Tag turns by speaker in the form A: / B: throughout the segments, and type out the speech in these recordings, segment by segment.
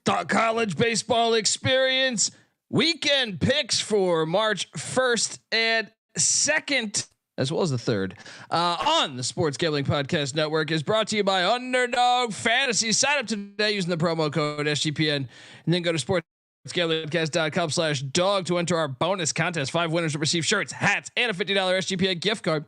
A: the college baseball experience weekend picks for March 1st and 2nd, as well as the 3rd, on the Sports Gambling Podcast Network is brought to you by Underdog Fantasy. Sign up today using the promo code SGPN and then go to sportsgamblingpodcast.com/dog to enter our bonus contest. 5 winners will receive shirts, hats, and a $50 SGPN gift card.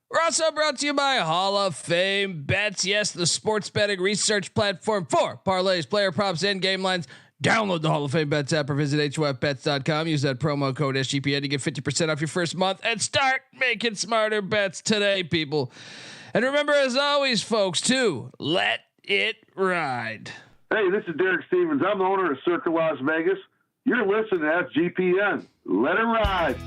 A: We're also brought to you by Hall of Fame Bets. Yes, the sports betting research platform for parlays, player props, and game lines. Download the Hall of Fame Bets app or visit HOFBets.com. Use that promo code SGPN to get 50% off your first month and start making smarter bets today, people. And remember, as always, folks, to let it ride.
B: Hey, this is Derek Stevens. I'm the owner of Circa Las Vegas. You're listening to SGPN. Let it ride.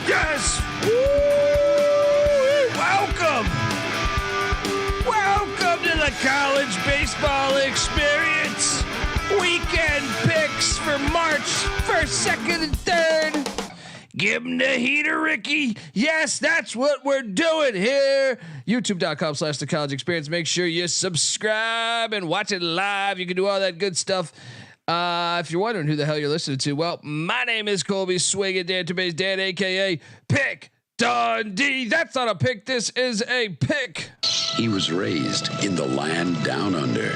A: Yes. Woo! Welcome to the college baseball experience. Weekend picks for March 1st, 2nd, and 3rd. Give them the heater, Ricky. Yes, that's what we're doing here. YouTube.com/the college experience. Make sure you subscribe and watch it live. You can do all that good stuff. If you're wondering who the hell you're listening to, well, my name is Colby Dant and Bieniek, Dan, aka Pick Dundee. That's not a pick. This is a pick.
C: He was raised in the land down under,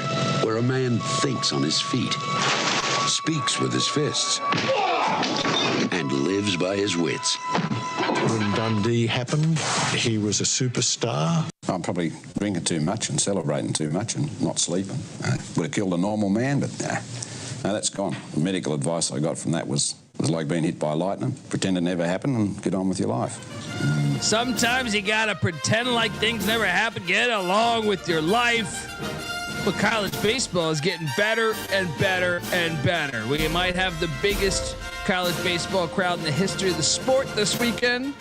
C: where a man thinks on his feet, speaks with his fists, and lives by his wits.
D: When Dundee happened, he was a superstar.
E: I'm probably drinking too much and celebrating too much and not sleeping. Would have killed a normal man, but nah. No, that's gone. The medical advice I got from that was like being hit by lightning. Pretend it never happened and get on with your life.
A: Sometimes you gotta pretend like things never happened. Get along with your life. But college baseball is getting better and better and better. We might have the biggest college baseball crowd in the history of the sport this weekend.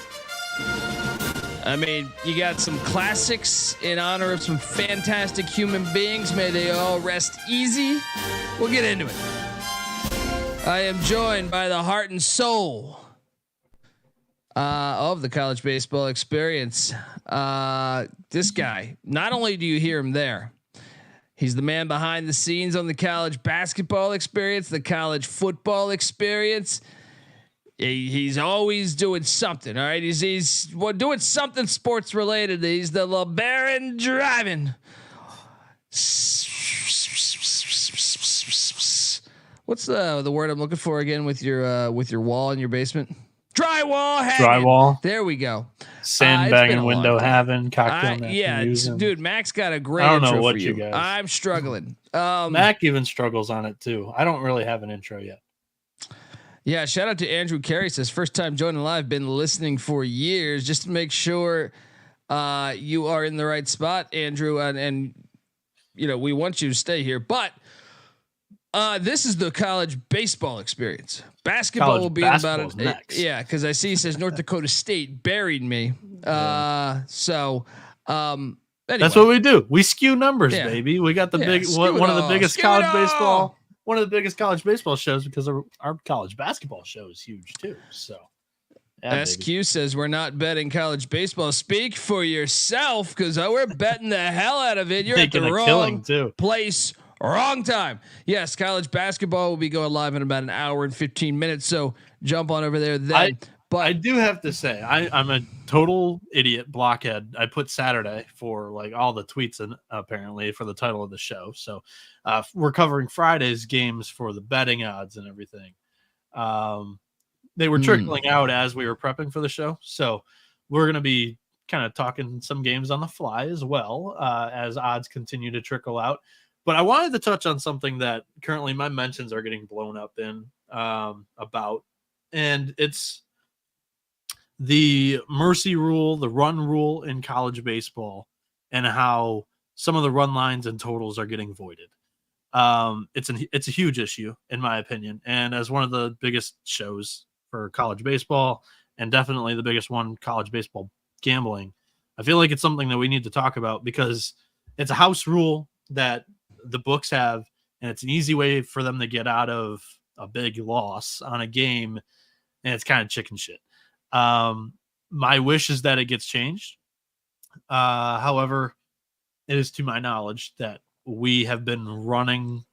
A: I mean, you got some classics in honor of some fantastic human beings. May they all rest easy. We'll get into it. I am joined by the heart and soul of the college baseball experience. This guy, not only do you hear him there, he's the man behind the scenes on the college basketball experience, the college football experience. He's always doing something. All right. He's doing something sports related. He's the LeBaron driving. What's the word I'm looking for again with your wall in your basement? Drywall.
F: Drywall.
A: There we go.
F: Sandbagging, window having, cocktail.
A: Yeah, dude. Max got a great.
F: I don't
A: intro
F: know what
A: for
F: you guys.
A: I'm struggling.
F: Mac even struggles on it too. I don't really have an intro yet.
A: Yeah, shout out to Andrew Carey. Says first time joining live. Been listening for years. Just to make sure you are in the right spot, Andrew, and you know we want you to stay here. But this is the college baseball experience. Basketball
F: college
A: will be in about it.
F: Next.
A: Yeah, because I see he says North Dakota State buried me. Anyway.
F: That's what we do. We skew numbers, baby. We got the one of the biggest college baseball. One of the biggest college baseball shows because our college basketball show is huge too. So
A: SQ says we're not betting college baseball. Speak for yourself because we're betting the hell out of it. You're
F: Taking
A: at the
F: wrong
A: place, wrong time. Yes, college basketball will be going live in about an hour and 15 minutes. So jump on over there then.
F: But I do have to say, I'm a total idiot blockhead. I put Saturday for like all the tweets and apparently for the title of the show. So we're covering Friday's games for the betting odds and everything. They were trickling out as we were prepping for the show. So we're going to be kind of talking some games on the fly as well as odds continue to trickle out. But I wanted to touch on something that currently my mentions are getting blown up in about, and it's the mercy rule, the run rule in college baseball, and how some of the run lines and totals are getting voided. It's a huge issue in my opinion. And as one of the biggest shows for college baseball and definitely the biggest one, college baseball gambling. I feel like it's something that we need to talk about because it's a house rule that the books have, and it's an easy way for them to get out of a big loss on a game, and it's kind of chicken shit. My wish is that it gets changed. However, it is to my knowledge that we have been running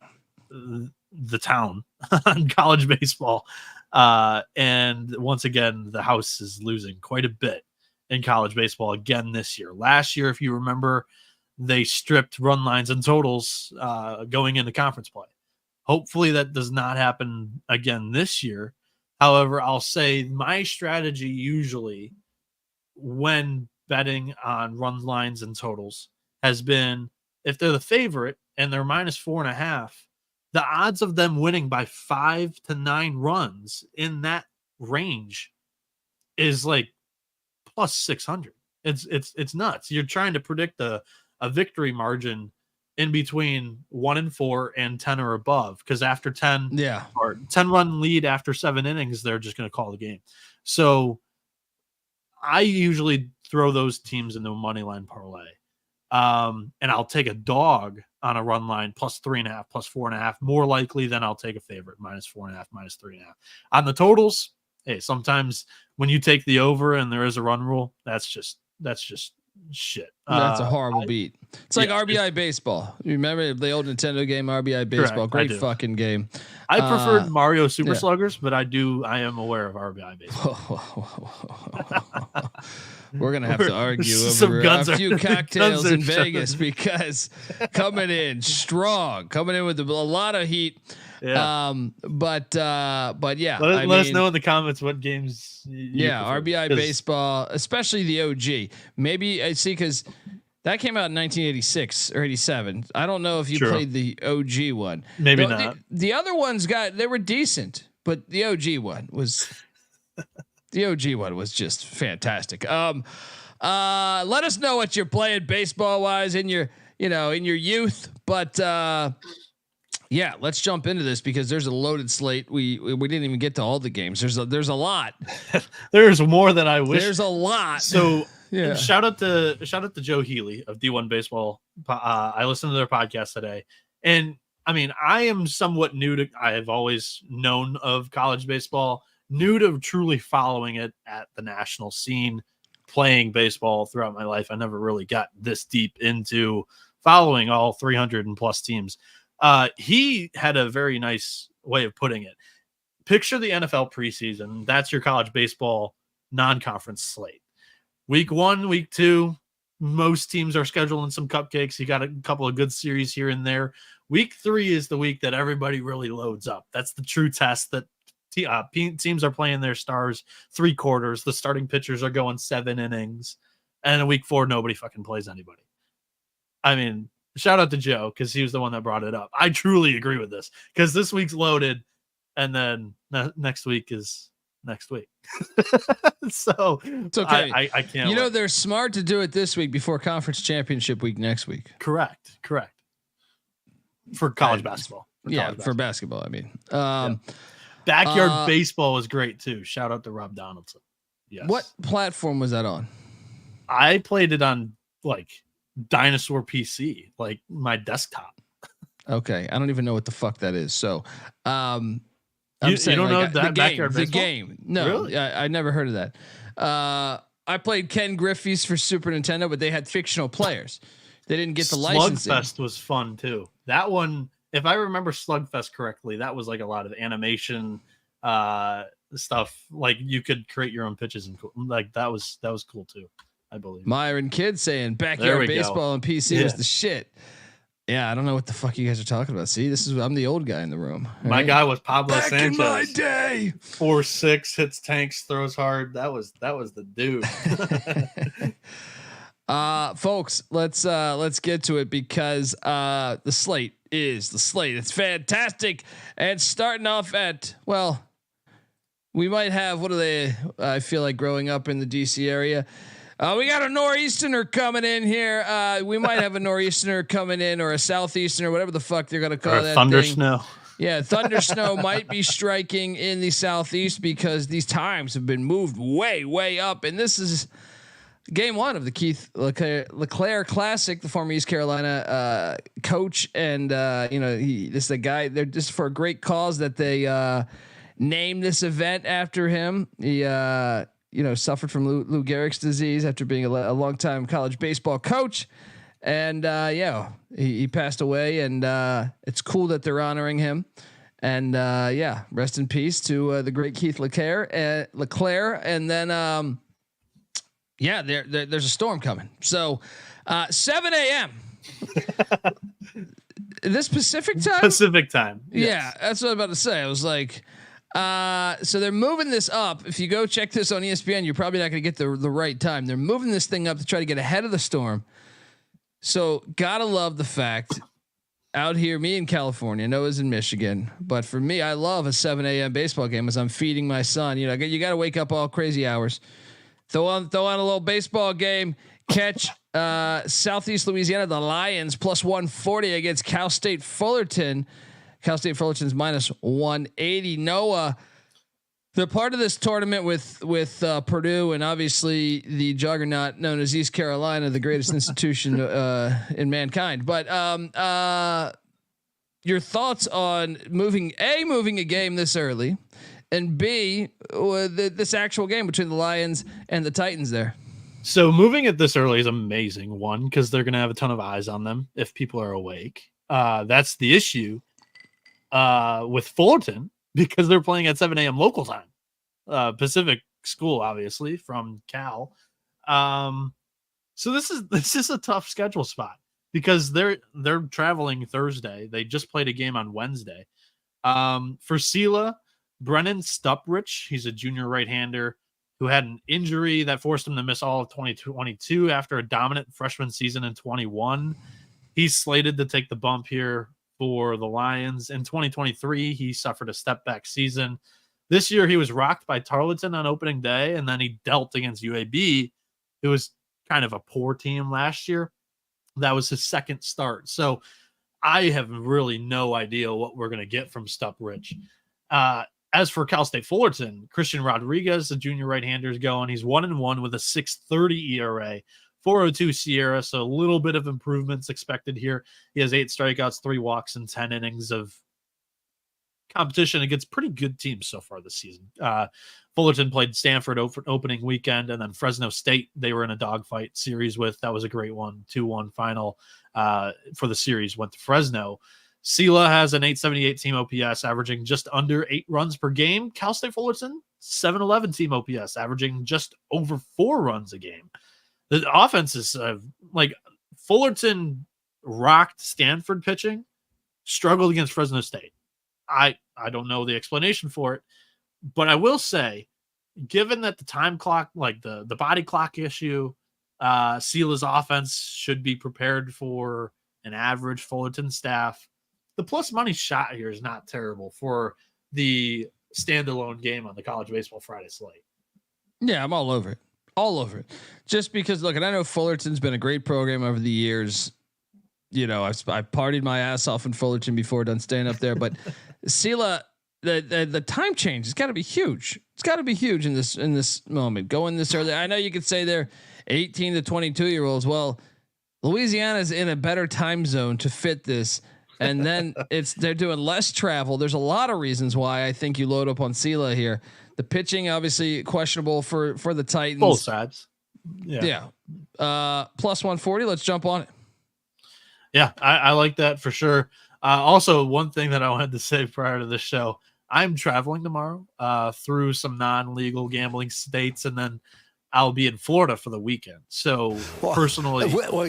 F: the town on college baseball. And once again, the house is losing quite a bit in college baseball again this year. Last year, if you remember, they stripped run lines and totals going into conference play. Hopefully that does not happen again this year. However, I'll say my strategy usually when betting on run lines and totals has been, if they're the favorite and they're -4.5, the odds of them winning by 5 to 9 runs in that range is like plus 600. It's nuts. You're trying to predict a victory margin in between 1 and 4 and 10 or above, because after 10 or 10 run lead after 7 innings, they're just going to call the game. So I usually throw those teams into a money line parlay. And I'll take a dog on a run line plus 3.5, plus 4.5, more likely than I'll take a favorite -4.5, -3.5. On the totals, hey, sometimes when you take the over and there is a run rule, that's just shit.
G: That's a horrible beat. It's like RBI baseball. You remember the old Nintendo game RBI baseball?
F: Correct,
G: Great fucking game.
F: I preferred Mario Super Sluggers, but I am aware of RBI baseball.
G: We're gonna have to argue
F: Some
G: over
F: guns
G: a few cocktails in
F: showing.
G: Vegas because coming in strong, coming in with a lot of heat.
F: Yeah.
G: But yeah,
F: let us know in the comments what games. You prefer.
G: RBI baseball, especially the OG. Maybe I see because that came out in 1986 or 87. I don't know if you played the OG one.
F: Maybe not.
G: The other ones they were decent, but the OG one was just fantastic. Let us know what you're playing baseball wise in your youth, but yeah, let's jump into this because there's a loaded slate. We didn't even get to all the games. There's a lot.
F: There's more than I wish.
G: There's a lot.
F: So
G: yeah.
F: Shout out to Joe Healy of D1 Baseball. I listened to their podcast today, and I mean, I am somewhat new to. I have always known of college baseball, new to truly following it at the national scene, playing baseball throughout my life. I never really got this deep into following all 300 and plus teams. He had a very nice way of putting it. Picture the NFL preseason. That's your college baseball non-conference slate. Week 1, week 2, most teams are scheduling some cupcakes. You got a couple of good series here and there. Week 3 is the week that everybody really loads up. That's the true test that teams are playing their stars 3 quarters. The starting pitchers are going 7 innings. And in week 4, nobody fucking plays anybody. I mean, shout out to Joe because he was the one that brought it up. I truly agree with this because this week's loaded, and then next week is next week. So
G: it's okay.
F: I can't.
G: They're smart to do it this week before conference championship week next week.
F: Correct. For college basketball.
G: For basketball. I mean,
F: backyard baseball was great too. Shout out to Rob Donaldson. Yes.
G: What platform was that on?
F: I played it on like Dinosaur PC, like my desktop.
G: Okay, I don't even know what the fuck that is. So,
F: you don't know that backyard baseball?
G: The game? No,
F: really?
G: I never heard of that. I played Ken Griffey's for Super Nintendo, but they had fictional players. They didn't get the licensing.
F: Slugfest was fun too. That one, if I remember Slugfest correctly, that was like a lot of animation stuff. Like you could create your own pitches and like that was cool too. I believe.
G: Myron Kidd saying backyard baseball and PC was the shit. Yeah, I don't know what the fuck you guys are talking about. See, I'm the old guy in the room.
F: My guy was Pablo
G: Back
F: Sanchez.
G: In my day.
F: 4.6, hits tanks, throws hard. That was the dude.
G: Folks, let's get to it because the slate is the slate. It's fantastic. And starting off at, well, we might have, what are they? I feel like growing up in the DC area. We got a nor'easterner coming in here. We might have a nor'easterner coming in or a southeasterner, whatever the fuck they're going to call that
F: thunder
G: thing.
F: snow.
G: Yeah, thunder snow might be striking in the southeast because these times have been moved way up, and this is game one of the Keith LeClaire Classic, the former East Carolina coach, and this is the guy. They're just for a great cause that they named this event after him. He suffered from Lou Gehrig's disease after being a longtime college baseball coach, and he passed away. And it's cool that they're honoring him. And rest in peace to the great Keith LeClaire. And then. There's a storm coming. So, 7 a.m. This Pacific time.
F: Pacific time.
G: Yes.
F: Yes.
G: Yeah, that's what I was about to say. I was like, so they're moving this up. If you go check this on ESPN, you're probably not going to get the right time. They're moving this thing up to try to get ahead of the storm. So, gotta love the fact out here, me in California, Noah's in Michigan, but for me, I love a 7 a.m. baseball game as I'm feeding my son. You got to wake up all crazy hours. Throw on a little baseball game. Catch Southeast Louisiana, the Lions plus 140 against Cal State Fullerton. Cal State Fullerton's minus 180. Noah, they're part of this tournament with Purdue and obviously the juggernaut known as East Carolina, the greatest institution in mankind. But your thoughts on moving a game this early? And B, this actual game between the Lions and the Titans there.
F: So moving it this early is amazing. One, because they're going to have a ton of eyes on them if people are awake. That's the issue with Fullerton because they're playing at 7 a.m. local time, Pacific school, obviously from Cal. So this is a tough schedule spot because they're traveling Thursday. They just played a game on Wednesday. For Sela, Brennan Stuprich, he's a junior right-hander who had an injury that forced him to miss all of 2022 after a dominant freshman season in 21. He's slated to take the bump here for the Lions. In 2023, he suffered a step-back season. This year, he was rocked by Tarleton on opening day, and then he dealt against UAB. It was kind of a poor team last year. That was his second start. So I have really no idea what we're going to get from Stuprich. As for Cal State Fullerton, Christian Rodriguez, the junior right-hander, is going. He's 1-1 with a 6.30 ERA, 4.02 Sierra, so a little bit of improvements expected here. He has 8 strikeouts, 3 walks, and 10 innings of competition against pretty good teams so far this season. Fullerton played Stanford opening weekend, and then Fresno State they were in a dogfight series with. That was a great one, 2-1 final for the series, went to Fresno. Sela has an 878 team OPS, averaging just under 8 runs per game. Cal State Fullerton, 711 team OPS, averaging just over 4 runs a game. The offense is like Fullerton rocked Stanford pitching, struggled against Fresno State. I don't know the explanation for it, but I will say, given that the time clock, like the body clock issue, Sela's offense should be prepared for an average Fullerton staff. The plus money shot here is not terrible for the standalone game on the College Baseball Friday slate.
G: Yeah, I'm all over it. Just because, look, and I know Fullerton's been a great program over the years. You know, I've partied my ass off in Fullerton before, done staying up there. But Sela, the time change has got to be huge. It's got to be huge in this moment. Going this early, I know you could say they're 18 to 22 year olds. Well, Louisiana's in a better time zone to fit this. And then they're doing less travel. There's a lot of reasons why I think you load up on Sela here. The pitching obviously questionable for the Titans.
F: Both sides.
G: Yeah. Plus 140. Let's jump on it.
F: Yeah, I like that for sure. Also, one thing that I wanted to say prior to this show, I'm traveling tomorrow through some non-legal gambling states, and then I'll be in Florida for the weekend. So personally,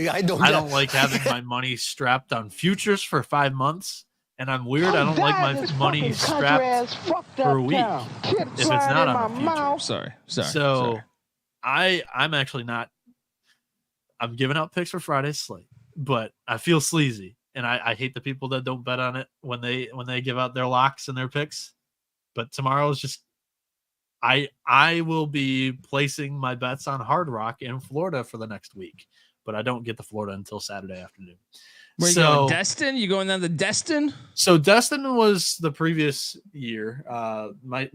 F: I don't like having my money strapped on futures for 5 months. And I'm weird. I don't like my money strapped for a week if it's not on a future.
G: Sorry.
F: I'm actually not. I'm giving out picks for Friday's slate, but I feel sleazy, and I hate the people that don't bet on it when they give out their locks and their picks. But tomorrow is just. I will be placing my bets on Hard Rock in Florida for the next week, but I don't get to Florida until Saturday afternoon.
G: Where you going, Destin? You going down to Destin?
F: So Destin was the previous year.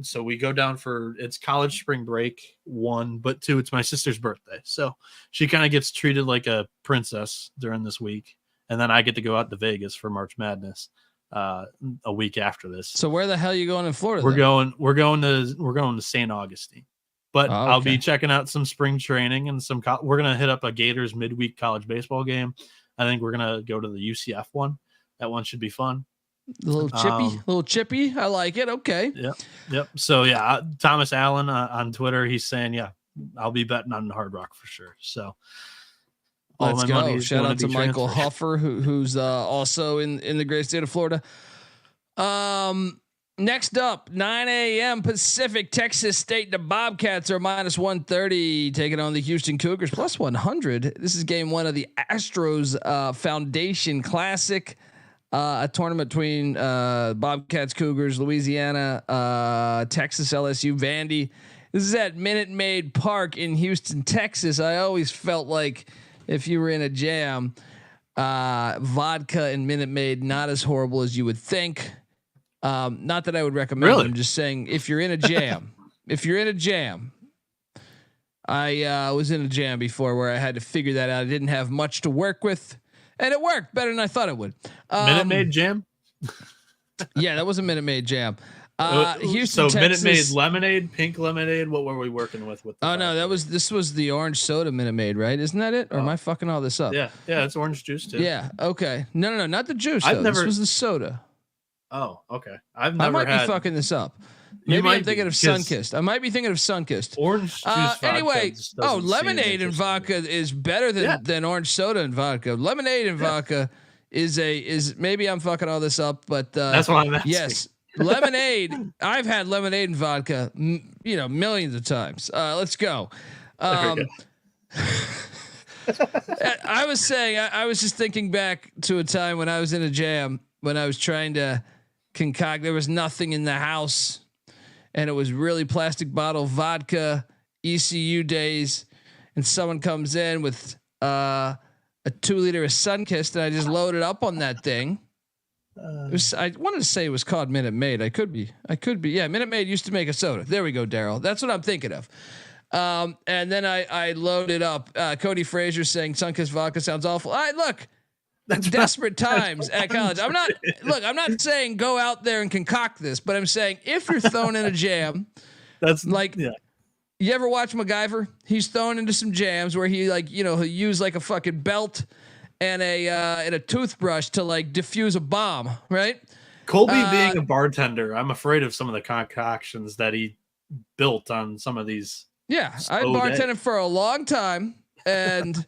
F: So we go down for it's college spring break, 1, but 2, it's my sister's birthday. So she kind of gets treated like a princess during this week. And then I get to go out to Vegas for March Madness a week after this.
G: So where the hell are you going in Florida?
F: We're going to St. Augustine. But I'll be checking out some spring training and we're going to hit up a Gators midweek college baseball game. I think we're going to go to the UCF one. That one should be fun.
G: A little chippy. I like it. Okay.
F: Yep. So yeah, Thomas Allen on Twitter, he's saying, yeah, I'll be betting on Hard Rock for sure. So
G: let's go. Shout out to Michael Huffer, who's also in the great state of Florida. Next up, 9 a.m. Pacific, Texas State. The Bobcats are -130, taking on the Houston Cougars +100. This is game 1 of the Astros Foundation Classic, a tournament between Bobcats, Cougars, Louisiana, Texas, LSU, Vandy. This is at Minute Maid Park in Houston, Texas. I always felt like if you were in a jam, vodka and Minute Maid not as horrible as you would think. Not that I would recommend it. I'm just saying if you're in a jam, I was in a jam before where I had to figure that out. I didn't have much to work with, and it worked better than I thought it would.
F: Minute Maid jam.
G: Yeah, that was a Minute Maid jam. Houston,
F: so
G: Texas.
F: Minute Maid lemonade, pink lemonade. What were we working with?
G: This was the orange soda Minute Maid, right? Isn't that it? Or am I fucking all this up?
F: Yeah, it's orange juice too.
G: Yeah. Okay. No, not the juice. This was the soda.
F: Oh, okay.
G: I might be fucking this up. Maybe I'm thinking of Sunkist. I might be thinking of Sunkist.
F: Orange juice.
G: Anyway, lemonade and vodka is better than orange soda and vodka. Lemonade and vodka is maybe I'm fucking all this up, but
F: that's why I'm asking.
G: Yes, lemonade. I've had lemonade and vodka, millions of times. Let's go. I was saying, I was just thinking back to a time when I was in a jam when I was trying to concoct. There was nothing in the house, and it was really plastic bottle vodka, ECU days, and someone comes in with a 2 liter of Sunkist, and I just loaded up on that thing. I wanted to say it was called Minute Maid. I could be. Yeah, Minute Maid used to make a soda. There we go, Daryl. That's what I'm thinking of. And then I loaded up. Cody Frazier saying Sunkist vodka sounds awful. Look. That's desperate times at college. I'm not saying go out there and concoct this, but I'm saying if you're thrown in a jam, that's like, you ever watch MacGyver? He's thrown into some jams where he he'll use like a fucking belt and a toothbrush to like diffuse a bomb, right?
F: Colby being a bartender, I'm afraid of some of the concoctions that he built on some of these.
G: Yeah, I bartended for a long time, and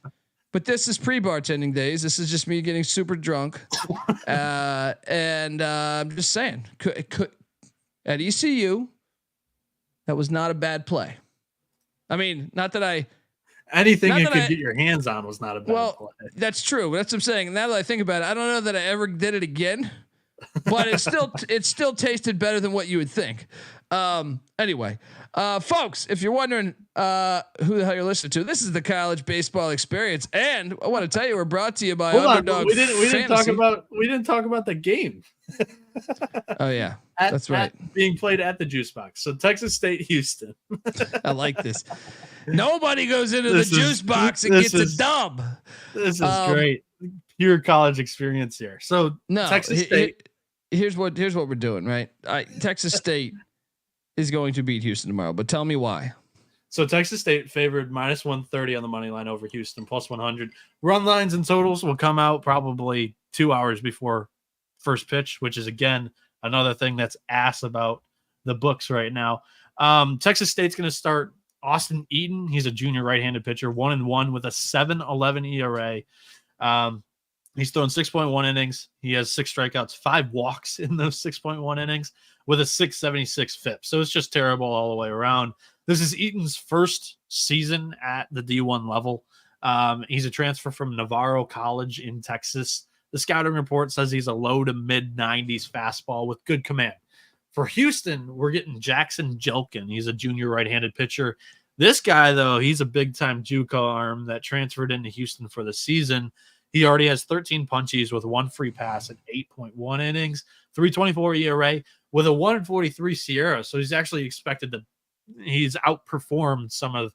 G: but this is pre-bartending days. This is just me getting super drunk. And I'm just saying, at ECU, that was not a bad play. I mean, not that anything
F: you could get your hands on was not a bad play.
G: That's true. That's what I'm saying. Now that I think about it, I don't know that I ever did it again, but it still tasted better than what you would think. Anyway, folks, if you're wondering who the hell you're listening to, this is the College Baseball Experience, and I want to tell you we're brought to you by Underdog.
F: We didn't talk about the game.
G: Oh yeah, that's right.
F: Being played at the Juice Box. So Texas State, Houston.
G: I like this. Nobody goes into the Juice Box and gets a dub.
F: This is great. Pure college experience here. So Texas State.
G: Here's what we're doing, right? Texas State is going to beat Houston tomorrow, but tell me why.
F: So Texas State favored -130 on the money line over Houston, +100. Run lines and totals will come out probably 2 hours before first pitch, which is again another thing that's ass about the books right now. Texas State's going to start Austin Eaton. He's a junior right-handed pitcher, 1-1 with a 7.11 ERA. He's thrown 6.1 innings. He has 6 strikeouts, 5 walks in those 6.1 innings with a 6.76 FIP. So it's just terrible all the way around. This is Eaton's first season at the D1 level. He's a transfer from Navarro College in Texas. The scouting report says he's a low to mid 90s fastball with good command. For Houston, we're getting Jackson Jelkin. He's a junior right-handed pitcher. This guy, though, he's a big-time JUCO arm that transferred into Houston for the season. He already has 13 punchies with 1 free pass in 8.1 innings, 3.24 ERA with a 1.43 SIERA. So he's actually he's outperformed some of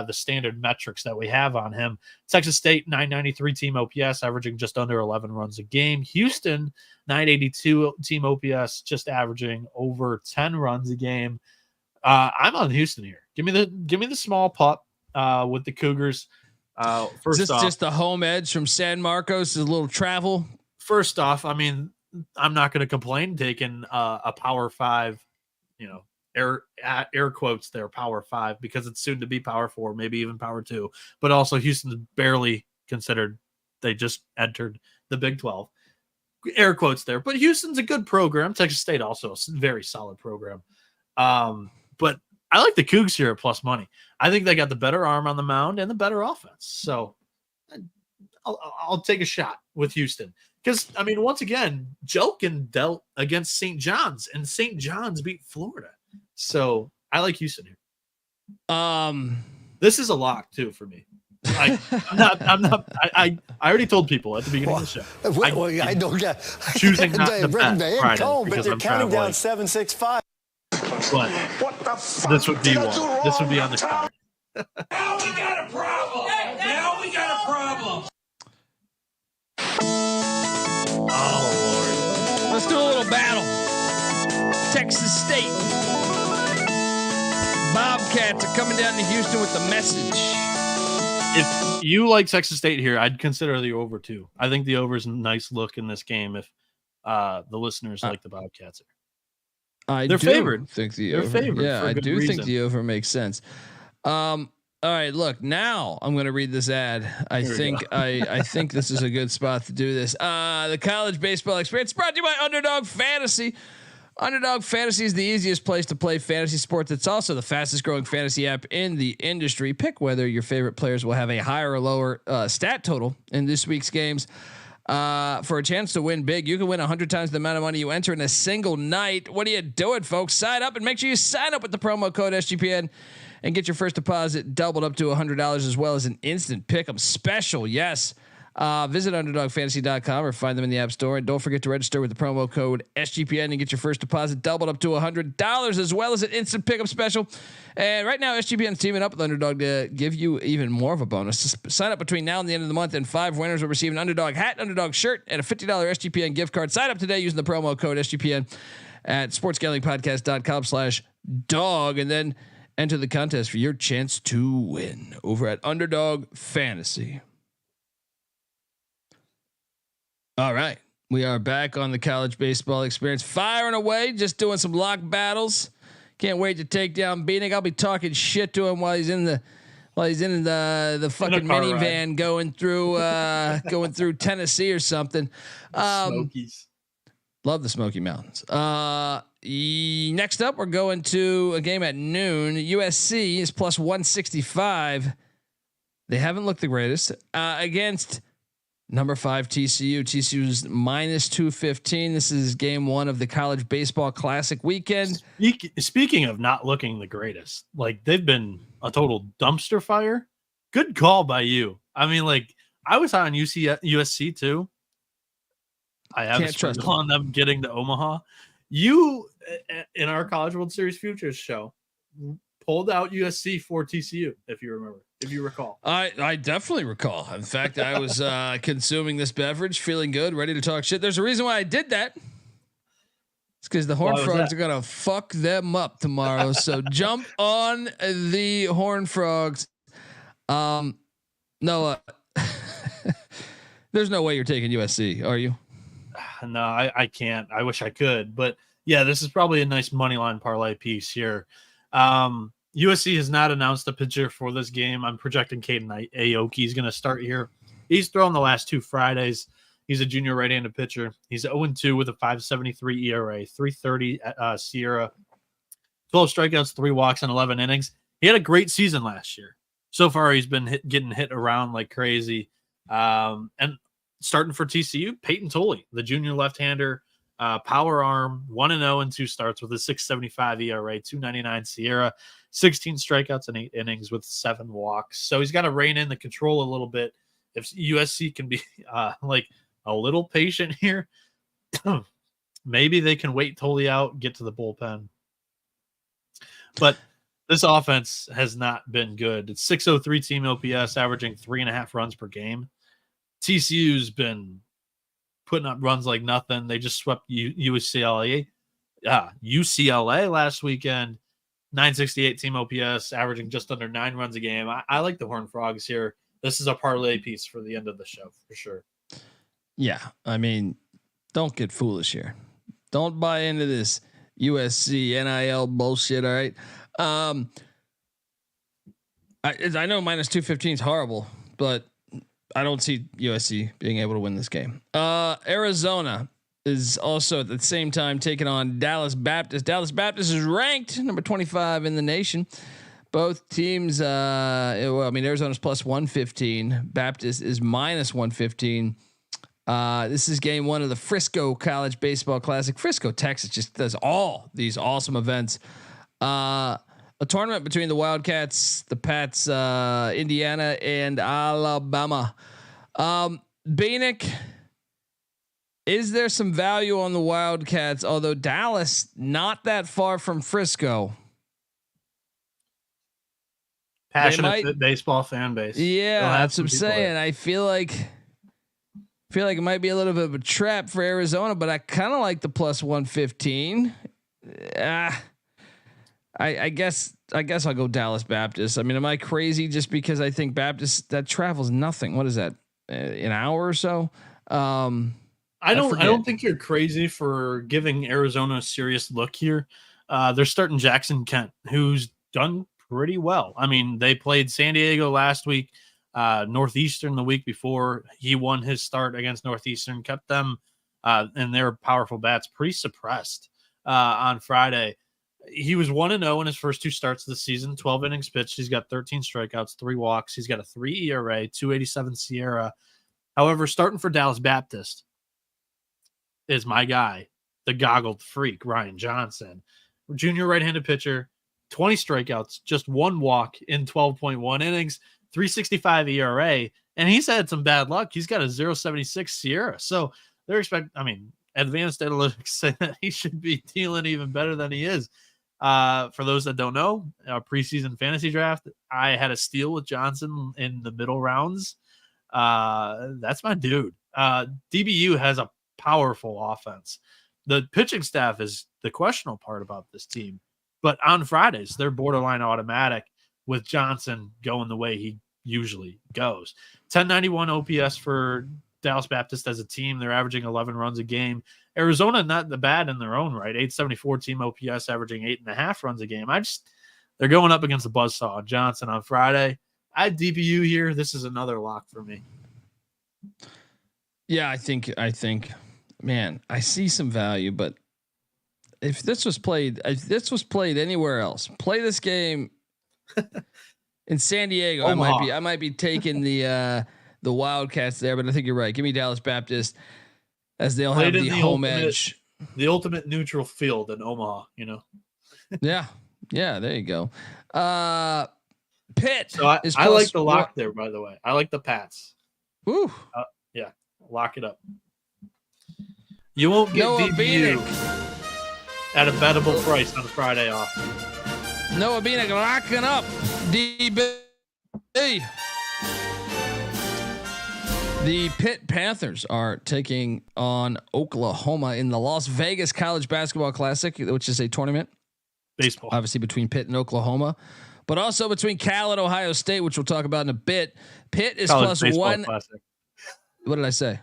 F: the standard metrics that we have on him. Texas State, 993 team OPS, averaging just under 11 runs a game. Houston, 982 team OPS, just averaging over 10 runs a game. I'm on Houston here. Give me the small pup with the Cougars.
G: First is this off, just the home edge from San Marcos? A little travel.
F: First off, I mean, I'm not going to complain taking a Power 5, air quotes there, Power 5, because it's soon to be Power 4, maybe even Power 2. But also Houston's barely considered. They just entered the Big 12. Air quotes there. But Houston's a good program. Texas State also a very solid program. But I like the Cougs here at plus money. I think they got the better arm on the mound and the better offense. So I'll take a shot with Houston. Because, I mean, once again, Jelkin dealt against St. John's, and St. John's beat Florida. So I like Houston here. This is a lock too for me. I already told people at the beginning of the show. I don't get choosing not to bet Friday because I'm counting down 7-6-5. But what the fuck? This would be one. This would be on the card.
A: Now we got a problem. Now we got a problem.
G: Oh Lord! Let's do a little battle. Texas State Bobcats are coming down to Houston with the message.
F: If you like Texas State here, I'd consider the over too. I think the over is a nice look in this game if the listeners like the Bobcats. They're favored.
G: Think the over. Favored. Yeah, I do think the over makes sense. All right, look, now I'm going to read this ad. I think this is a good spot to do this. The college baseball experience brought to you by Underdog Fantasy. Underdog Fantasy is the easiest place to play fantasy sports. It's also the fastest growing fantasy app in the industry. Pick whether your favorite players will have a higher or lower stat total in this week's games. For a chance to win big, you can win 100 times the amount of money you enter in a single night. What are you doing, folks? Sign up and make sure you sign up with the promo code SGPN and get your first deposit doubled up to $100 as well as an instant pick'em special. Yes. Visit underdogfantasy.com or find them in the App Store. And don't forget to register with the promo code SGPN and get your first deposit doubled up to $100 as well as an instant pickup special. And right now, SGPN is teaming up with Underdog to give you even more of a bonus. Just sign up between now and the end of the month, and 5 winners will receive an Underdog hat, Underdog shirt, and a $50 SGPN gift card. Sign up today using the promo code SGPN at sportsgamblingpodcast.com/dog, and then enter the contest for your chance to win over at Underdog Fantasy. All right, we are back on the college baseball experience, firing away, just doing some lock battles. Can't wait to take down Bieniek. I'll be talking shit to him while he's in the fucking minivan going through Tennessee or something.
F: Smokies.
G: Love the Smoky Mountains. Next up, we're going to a game at noon. USC is plus 165. They haven't looked the greatest against number 5 TCU. TCU's minus 215. This is game 1 of the College Baseball Classic weekend.
F: Speaking of not looking the greatest, like they've been a total dumpster fire. Good call by you. I mean, like I was on USC too. I have struggled on them getting to Omaha. You in our College World Series Futures show pulled out USC for TCU, if you recall.
G: I definitely recall. In fact, I was consuming this beverage, feeling good, ready to talk shit. There's a reason why I did that. It's because the Horned Frogs are gonna fuck them up tomorrow. So jump on the Horned Frogs. Noah, there's no way you're taking USC, are you?
F: No, I can't. I wish I could, but yeah, this is probably a nice money line parlay piece here. USC has not announced a pitcher for this game. I'm projecting Caden Aoki is going to start here. He's thrown the last 2 Fridays. He's a junior right-handed pitcher. He's 0-2 with a 5.73 ERA, 3.30 SIERA, 12 strikeouts, 3 walks, and 11 innings. He had a great season last year. So far, he's been getting hit around like crazy. And starting for TCU, Peyton Tolley, the junior left-hander, power arm, 1-0 in 2 starts with a 6.75 ERA, 2.99 SIERA, 16 strikeouts and 8 innings with 7 walks. So he's got to rein in the control a little bit if USC can be like a little patient here, maybe they can wait Toley out, get to the bullpen. But this offense has not been good. It's 603 team OPS, averaging 3.5 runs per game. TCU's been putting up runs like nothing. They just swept UCLA last weekend. 968 team OPS, averaging just under 9 runs a game. I like the Horned Frogs here. This is a parlay piece for the end of the show for sure.
G: Yeah, I mean, don't get foolish here. Don't buy into this USC NIL bullshit. All right. I know minus 215 is horrible, but I don't see USC being able to win this game. Arizona is also at the same time taking on Dallas Baptist. Dallas Baptist is ranked number 25 in the nation. Both teams, Arizona's plus 115. Baptist is minus 115. This is game 1 of the Frisco College Baseball Classic. Frisco, Texas just does all these awesome events. A tournament between the Wildcats, the Pats, Indiana, and Alabama. Bieniek, is there some value on the Wildcats? Although Dallas, not that far from Frisco.
F: Passionate baseball fan base.
G: Yeah, that's what I'm saying. I feel like it might be a little bit of a trap for Arizona, but I kind of like the plus 115. I guess I'll go Dallas Baptist. I mean, am I crazy just because I think Baptist that travels nothing? What is that? An hour or so?
F: I don't think you're crazy for giving Arizona a serious look here. They're starting Jackson Kent, who's done pretty well. I mean, they played San Diego last week, Northeastern the week before. He won his start against Northeastern, kept them and their powerful bats pretty suppressed on Friday. He was 1-0 in his first 2 starts of the season, 12 innings pitched. He's got 13 strikeouts, 3 walks. He's got a 3 ERA, 287 Sierra. However, starting for Dallas Baptist is my guy, the goggled freak, Ryan Johnson, junior right-handed pitcher, 20 strikeouts, just 1 walk in 12.1 innings, 365 ERA, and he's had some bad luck. He's got a 0.76 Sierra. So they're advanced analytics say that he should be dealing even better than he is. For those that don't know, preseason fantasy draft, I had a steal with Johnson in the middle rounds. That's my dude. DBU has a powerful offense. The pitching staff is the questionable part about this team, but on Fridays, they're borderline automatic with Johnson going the way he usually goes. 1091 OPS for Dallas Baptist as a team. They're averaging 11 runs a game. Arizona, not the bad in their own right. 874 team OPS, averaging 8.5 runs a game. They're going up against the buzzsaw on Johnson on Friday. I had DBU here. This is another lock for me.
G: Yeah, I think, man, I see some value, but if this was played anywhere else, play this game in San Diego,
F: Omaha.
G: I might be taking the Wildcats there, but I think you're right. Give me Dallas Baptist as they'll have the home edge.
F: The ultimate neutral field in Omaha, you know?
G: Yeah. There you go. Pitt.
F: So I like the lock there, by the way. I like the Pats.
G: Woo.
F: Yeah. Lock it up. You won't get
G: Noah
F: DBU
G: Bieniek
F: at a bettable price on Friday off.
G: Noah Bieniek locking up DB. The Pitt Panthers are taking on Oklahoma in the Las Vegas College Baseball Classic, which is a tournament.
F: Baseball.
G: Obviously between Pitt and Oklahoma, but also between Cal and Ohio State, which we'll talk about in a bit. Pitt is
F: College
G: plus 1.
F: Classic.
G: What did I say?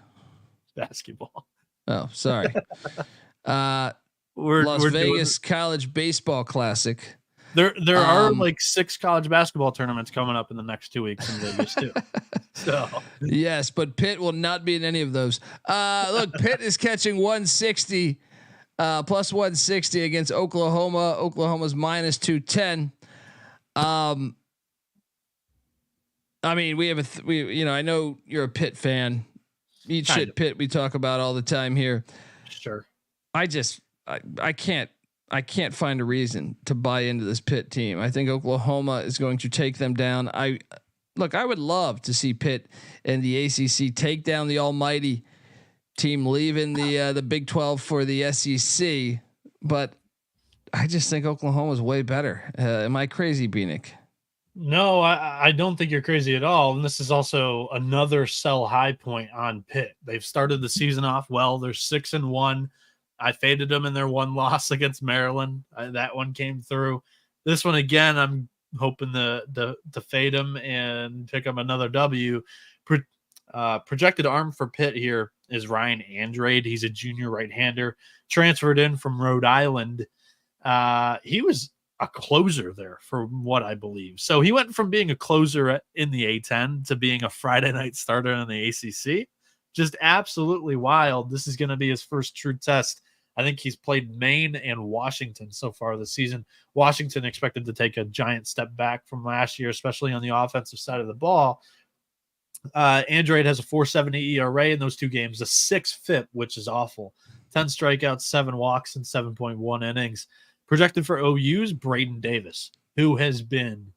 F: Basketball.
G: Oh, sorry. Las Vegas College Baseball Classic.
F: There are like 6 college basketball tournaments coming up in the next 2 weeks in Vegas too. So
G: yes, but Pitt will not be in any of those. Look, Pitt is catching 160, plus 160 against Oklahoma. Oklahoma's minus 210. I mean, we have I know you're a Pitt fan. Eat shit
F: of.
G: Pitt we talk about all the time here.
F: Sure.
G: I can't find a reason to buy into this Pitt team. I think Oklahoma is going to take them down. look, I would love to see Pitt and the ACC take down the almighty team, leaving the Big 12 for the SEC. But I just think Oklahoma's way better. Am I crazy, Bieniek?
F: No, I don't think you're crazy at all. And this is also another sell high point on Pitt. They've started the season off well. They're 6-1. I faded them in their one loss against Maryland. That one came through. This one again, I'm hoping to fade them and pick up another W. Projected arm for Pitt here is Ryan Andrade. He's a junior right-hander, transferred in from Rhode Island. He was a closer there for what I believe. So he went from being a closer in the A-10 to being a Friday night starter in the ACC. Just absolutely wild. This is going to be his first true test. I think he's played Maine and Washington so far this season. Washington expected to take a giant step back from last year, especially on the offensive side of the ball. Andrade has a 4.70 ERA in those two games, a 6 FIP, which is awful. 10 strikeouts, 7 walks, and 7.1 innings. Projected for OU's Braden Davis, who has been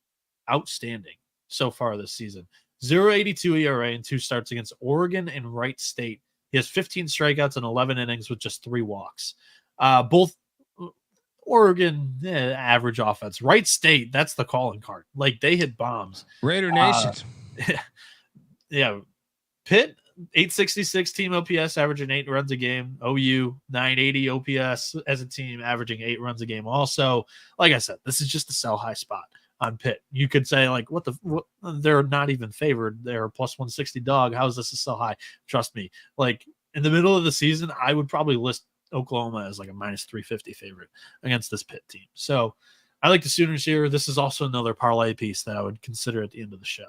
F: outstanding so far this season. 0.82 ERA in 2 starts against Oregon and Wright State. He has 15 strikeouts and 11 innings with just 3 walks. Both Oregon, average offense. Wright State, that's the calling card. Like, they hit bombs.
G: Raider Nation.
F: Yeah. Pitt, 866 team OPS, averaging 8 runs a game. OU, 980 OPS as a team, averaging 8 runs a game. Also, like I said, this is just a sell high spot on Pitt. You could say, like, what they're not even favored. They're a plus 160 dog. How is this a sell high? Trust me. Like, in the middle of the season, I would probably list Oklahoma as like a minus 350 favorite against this Pitt team. So I like the Sooners here. This is also another parlay piece that I would consider at the end of the show.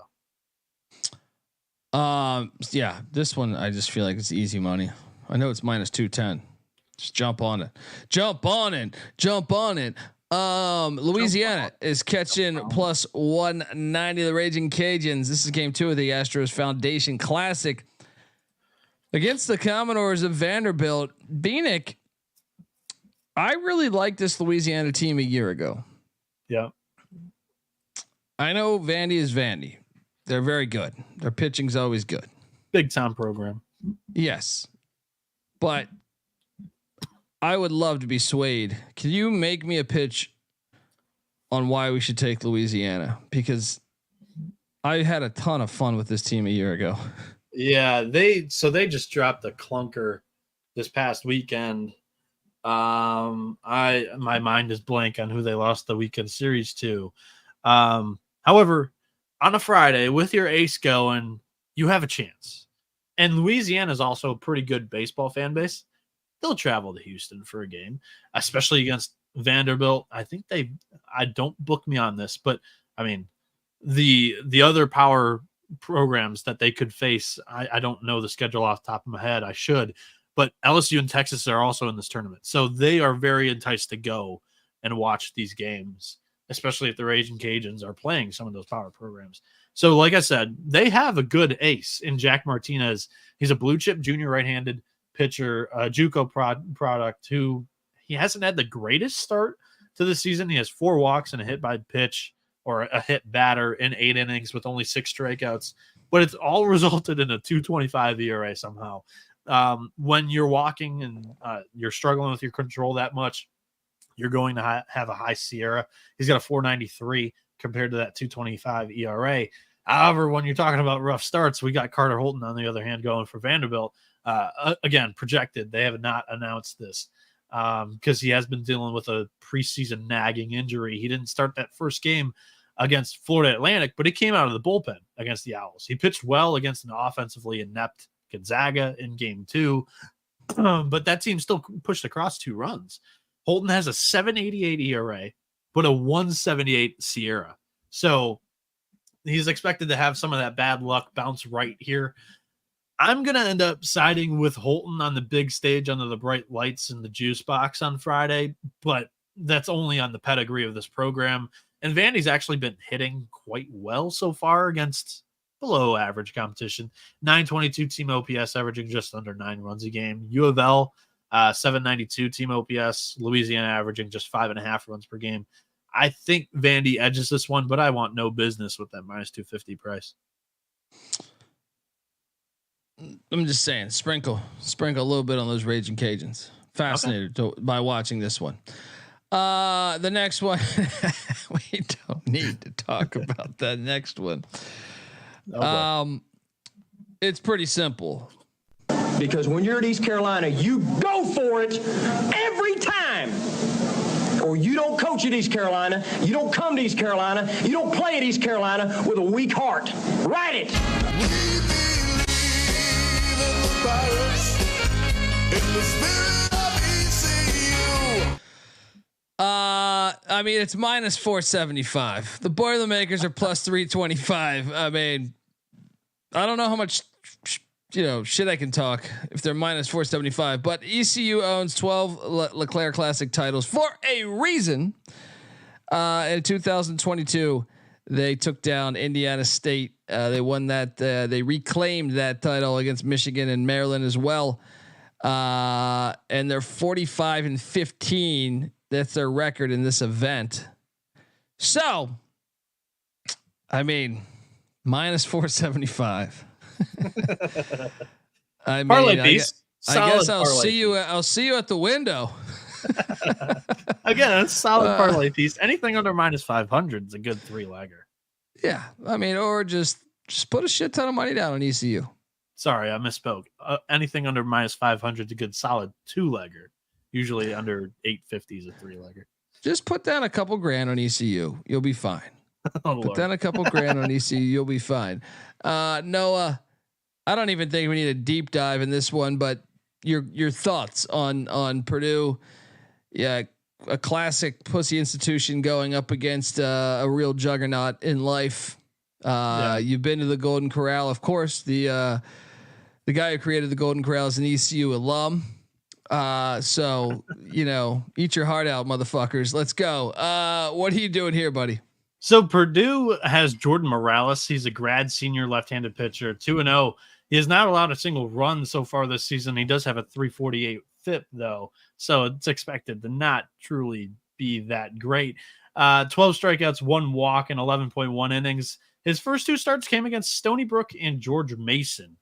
G: Yeah, this one I just feel like it's easy money. I know it's minus 210. Just jump on it. Jump on it. Jump on it. Louisiana is catching plus 190. The Raging Cajuns. This is game 2 of the Astros Foundation Classic against the Commodores of Vanderbilt. Bieniek, I really liked this Louisiana team a year ago.
F: Yeah.
G: I know Vandy is Vandy. They're very good. Their pitching's always good.
F: Big time program.
G: Yes. But I would love to be swayed. Can you make me a pitch on why we should take Louisiana? Because I had a ton of fun with this team a year ago.
F: Yeah, they just dropped a clunker this past weekend. My mind is blank on who they lost the weekend series to. However, on a Friday with your ace going, you have a chance. And Louisiana is also a pretty good baseball fan base. They'll travel to Houston for a game, especially against Vanderbilt. I think I don't book me on this, but I mean, the other power programs that they could face, I don't know the schedule off the top of my head. I should, but LSU and Texas are also in this tournament. So they are very enticed to go and watch these games, especially if the Raging Cajuns are playing some of those power programs. So like I said, they have a good ace in Jack Martinez. He's a blue chip junior right-handed pitcher, JUCO product who he hasn't had the greatest start to the season. He has 4 walks and a hit by pitch or a hit batter in 8 innings with only 6 strikeouts, but it's all resulted in a 2.25 ERA somehow. When you're walking and you're struggling with your control that much, you're going to have a high Sierra. He's got a 4.93 compared to that 2.25 ERA. However, when you're talking about rough starts, we got Carter Holton on the other hand going for Vanderbilt. Again, projected. They have not announced this because he has been dealing with a preseason nagging injury. He didn't start that first game against Florida Atlantic, but he came out of the bullpen against the Owls. He pitched well against an offensively inept Gonzaga in game 2, but that team still pushed across 2 runs. Holton has a 7.88 ERA, but a 1.78 Sierra. So he's expected to have some of that bad luck bounce right here. I'm going to end up siding with Holton on the big stage under the bright lights in the juice box on Friday, but that's only on the pedigree of this program. And Vandy's actually been hitting quite well so far against below average competition. 922 team OPS, averaging just under 9 runs a game. U of L, 792 team OPS. Louisiana averaging just 5.5 runs per game. I think Vandy edges this one, but I want no business with that minus 250 price.
G: I'm just saying, sprinkle a little bit on those Raging Cajuns. Fascinated by watching this one. The next one, we don't need to talk about that next one. It's pretty simple.
H: Because when you're at East Carolina, you go for it every time. Or you don't coach at East Carolina, you don't come to East Carolina, you don't play at East Carolina with a weak heart. Write it.
G: I mean, it's minus 475. The Boilermakers are plus 325. I mean, I don't know how much shit I can talk if they're minus 475, but ECU owns 12 LeClaire Classic titles for a reason. In 2022, they took down Indiana State. They won that. They reclaimed that title against Michigan and Maryland as well. And they're 45-15. That's their record in this event. So, I mean, minus 475. I mean,
F: parlay piece.
G: I guess I'll see you. I'll see you at the window.
F: Again, a solid parlay piece. Anything under minus 500 is a good 3-legger.
G: Yeah, I mean, or just put a shit ton of money down on ECU.
F: Sorry, I misspoke. Anything under minus 500 is a good solid 2-legger. Usually under 850 is a 3-legger.
G: Just put down a couple grand on ECU. You'll be fine.
F: Oh,
G: put down a couple grand on ECU. You'll be fine. Noah, I don't even think we need a deep dive in this one, but your thoughts on Purdue. Yeah, a classic pussy institution going up against a real juggernaut in life. You've been to the Golden Corral, of course. The guy who created the Golden Corral is an ECU alum. So eat your heart out, motherfuckers. Let's go. What are you doing here, buddy?
F: So Purdue has Jordan Morales. He's a grad senior left-handed pitcher, 2-0. He has not allowed a single run so far this season. He does have a 348 FIP though, so it's expected to not truly be that great. 12 strikeouts, 1 walk, and 11.1 innings. His first 2 starts came against Stony Brook and George Mason.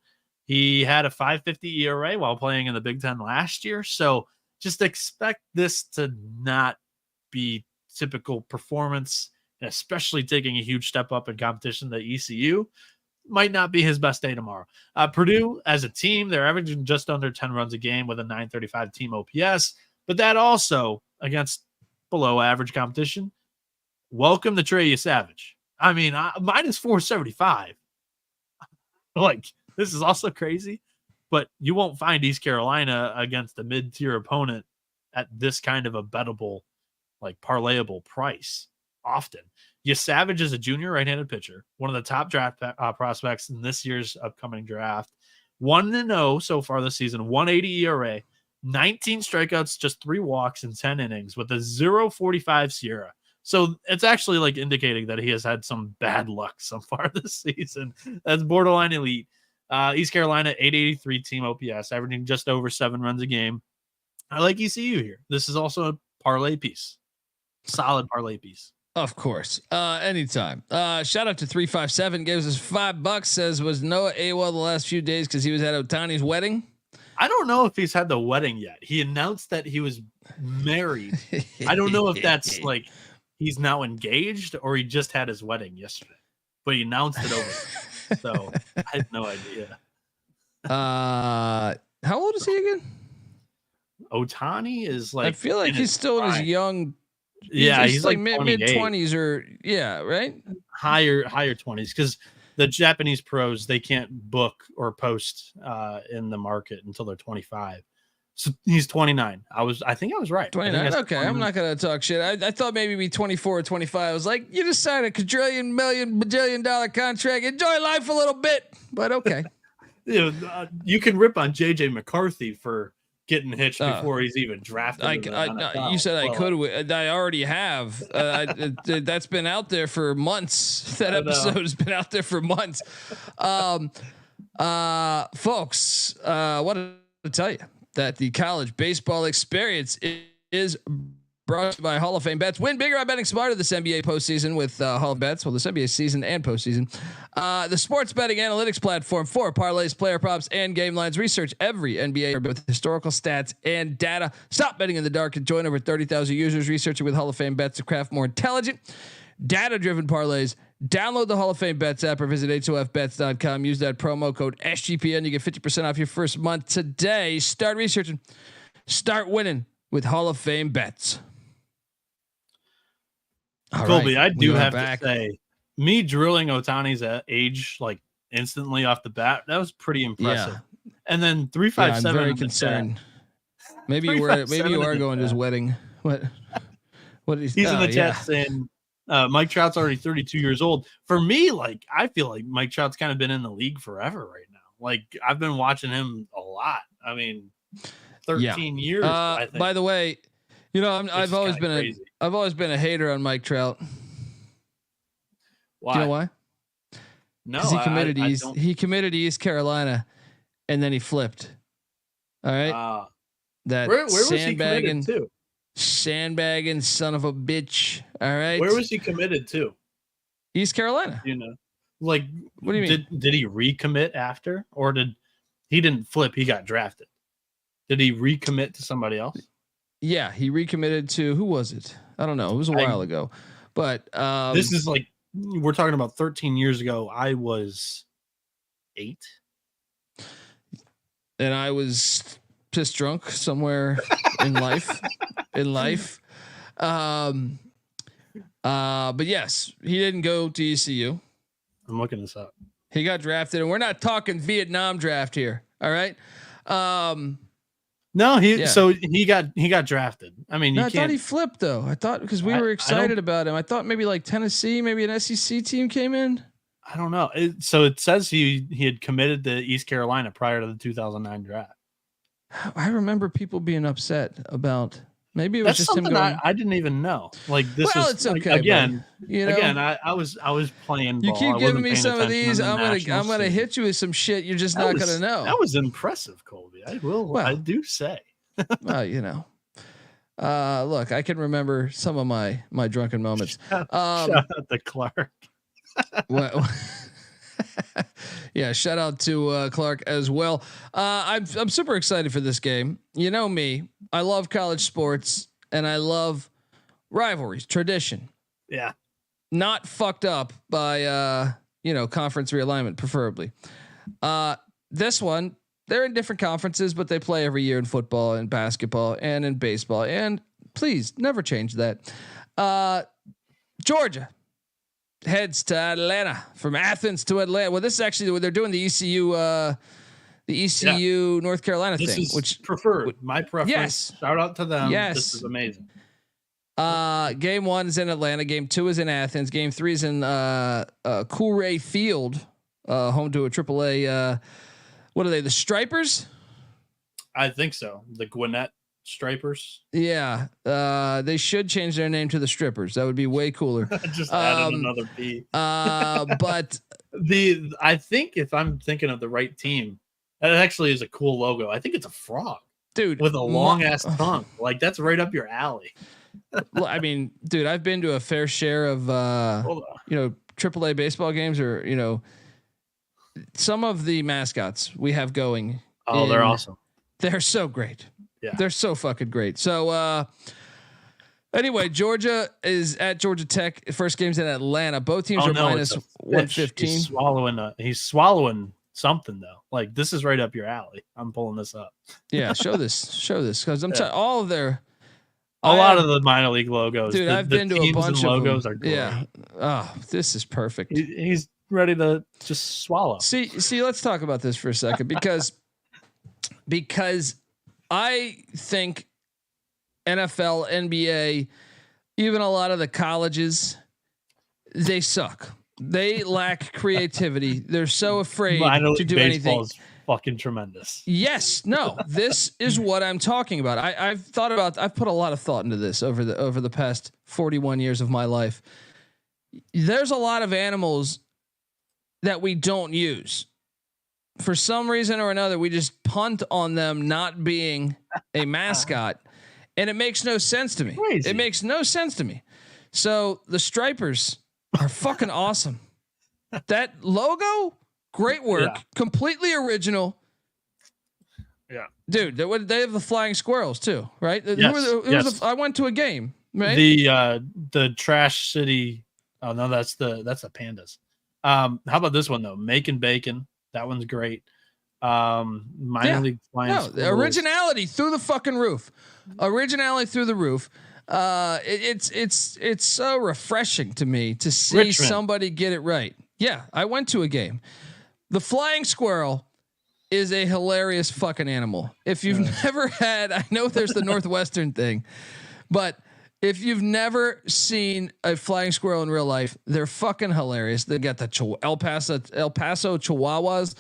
F: He had a 5.50 ERA while playing in the Big Ten last year. So just expect this to not be typical performance, especially taking a huge step up in competition that ECU might not be his best day tomorrow. Purdue as a team, they're averaging just under 10 runs a game with a 935 team OPS, but that also against below average competition. Welcome to Trey Savage. I mean, minus 475. Like, this is also crazy, but you won't find East Carolina against a mid-tier opponent at this kind of a bettable, like parlayable price often. Savage is a junior right-handed pitcher, one of the top draft prospects in this year's upcoming draft. 1-0 so far this season, 180 ERA, 19 strikeouts, just 3 walks in 10 innings with a 0.45 Sierra. So it's actually like indicating that he has had some bad luck so far this season. That's borderline elite. East Carolina, 883 team OPS, averaging just over 7 runs a game. I like ECU here. This is also a parlay piece. Solid parlay piece.
G: Of course. Anytime. Shout out to 357, gives us $5, says, was Noah AWOL the last few days because he was at Otani's wedding?
F: I don't know if he's had the wedding yet. He announced that he was married. I don't know if that's like he's now engaged or he just had his wedding yesterday, but he announced it over. So I had no idea.
G: How old is he again?
F: Otani is like,
G: I feel like he's still in his young.
F: Yeah,
G: he's like mid 20s or right?
F: Higher 20s, because the Japanese pros, they can't book or post in the market until they're 25. So he's 29. I think I was right.
G: 29. Okay, I'm not gonna talk shit. I thought maybe be 24 or 25. I was like, you just signed a quadrillion million bajillion dollar contract. Enjoy life a little bit, but okay.
F: You can rip on JJ McCarthy for getting hitched before he's even drafted.
G: You said I could. I already have. That's been out there for months. That episode has been out there for months. Folks, what to tell you that the college baseball experience is brought to you by Hall of Fame Bets. Win bigger by betting smarter this NBA postseason with Hall of Bets. Well, this NBA season and postseason. The sports betting analytics platform for parlays, player props, and game lines. Research every NBA with historical stats and data. Stop betting in the dark and join over 30,000 users researching with Hall of Fame Bets to craft more intelligent, data-driven parlays. Download the Hall of Fame Bets app or visit HOFBets.com. Use that promo code SGPN. You get 50% off your first month today. Start researching. Start winning with Hall of Fame Bets. All
F: Colby,
G: right,
F: I do have to say, me drilling Ohtani's age like instantly off the bat, that was pretty impressive. Yeah. And then 357.
G: I'm very concerned. Maybe you are going to his wedding. What is
F: he's in the chat saying Mike Trout's already 32 years old. For me, like I feel like Mike Trout's kind of been in the league forever right now. Like I've been watching him a lot. I mean, 13 years. I think.
G: By the way, I've always been a hater on Mike Trout.
F: Why?
G: Do you know why?
F: No,
G: he committed he committed to East Carolina, and then he flipped. All right.
F: Where was he committed to?
G: Sandbagging son of a bitch. All right.
F: Where was he committed to?
G: East Carolina.
F: Like
G: what do you mean?
F: Did he recommit after, or he didn't flip? He got drafted. Did he recommit to somebody else?
G: Yeah, he recommitted to who was it? I don't know. It was a while ago. But
F: this is like we're talking about 13 years ago. I was 8.
G: And I was pissed drunk somewhere in life. But yes, he didn't go to ECU.
F: I'm looking this up.
G: He got drafted, and we're not talking Vietnam draft here. All right.
F: No, so he got drafted. I mean,
G: I thought he flipped though. I thought because we were excited about him. I thought maybe like Tennessee, maybe an SEC team came in.
F: I don't know. So it says he had committed to East Carolina prior to the 2009 draft.
G: I remember people being upset about. Maybe it was just him going.
F: I didn't even know. Like this was
G: it's okay.
F: Again, I was playing.
G: You keep giving me some of these. I'm gonna hit you with some shit. You're just not gonna know.
F: That was impressive, Colby. I will. Well, I do say.
G: Well, look, I can remember some of my drunken moments.
F: Shout out to Clark.
G: Well, yeah, shout out to Clark as well. I'm super excited for this game. You know me, I love college sports and I love rivalries, tradition.
F: Yeah,
G: not fucked up by conference realignment, preferably. This one, they're in different conferences, but they play every year in football and basketball and in baseball. And please never change that. Georgia heads to Atlanta, from Athens to Atlanta. Well, this is actually they're doing the ECU North Carolina thing, which
F: preferred my preference.
G: Yes.
F: Shout out to them.
G: Yes.
F: This is amazing.
G: Game 1 is in Atlanta. Game 2 is in Athens. Game 3 is in Coolray Field, home to a AAA. What are they? The Stripers?
F: I think so. The Gwinnett Stripers.
G: Yeah. They should change their name to the Strippers. That would be way cooler.
F: Just added another B.
G: But
F: I think if I'm thinking of the right team, that actually is a cool logo. I think it's a frog,
G: dude,
F: with a long ass tongue. Like that's right up your alley.
G: I mean, dude, I've been to a fair share of AAA baseball games, or some of the mascots we have going.
F: Oh, they're awesome.
G: They're so great.
F: Yeah.
G: They're so fucking great. So anyway, Georgia is at Georgia Tech. First game's in Atlanta. Both teams are minus 115.
F: He's swallowing something though. Like this is right up your alley. I'm pulling this up.
G: Yeah, show this because I'm telling all of their
F: a lot of the minor league logos.
G: Dude, I've been to a bunch of
F: logos
G: them.
F: Are great.
G: Yeah. Oh, this is perfect.
F: He's ready to just swallow.
G: See, let's talk about this for a second because I think NFL, NBA, even a lot of the colleges, they suck. They lack creativity. They're so afraid to do anything.
F: Is fucking tremendous.
G: Yes. No, this is what I'm talking about. I've put a lot of thought into this over the past 41 years of my life. There's a lot of animals that we don't use. For some reason or another, we just punt on them not being a mascot. and it makes no sense to me.
F: Crazy.
G: It makes no sense to me. So the Stripers are fucking awesome. That logo, great work, completely original.
F: Yeah,
G: dude. They have the flying squirrels too, right?
F: Yes,
G: I went to a game, right?
F: The Trash City. Oh no, that's the pandas. How about this one though? Making Bacon. That one's great. Minor league flying. No,
G: the originality through the fucking roof. Originality through the roof. It's so refreshing to me to see somebody get it right. Yeah, I went to a game. The flying squirrel is a hilarious fucking animal. If you've never had, I know there's the Northwestern thing, but if you've never seen a flying squirrel in real life, they're fucking hilarious. They got the El Paso Chihuahuas,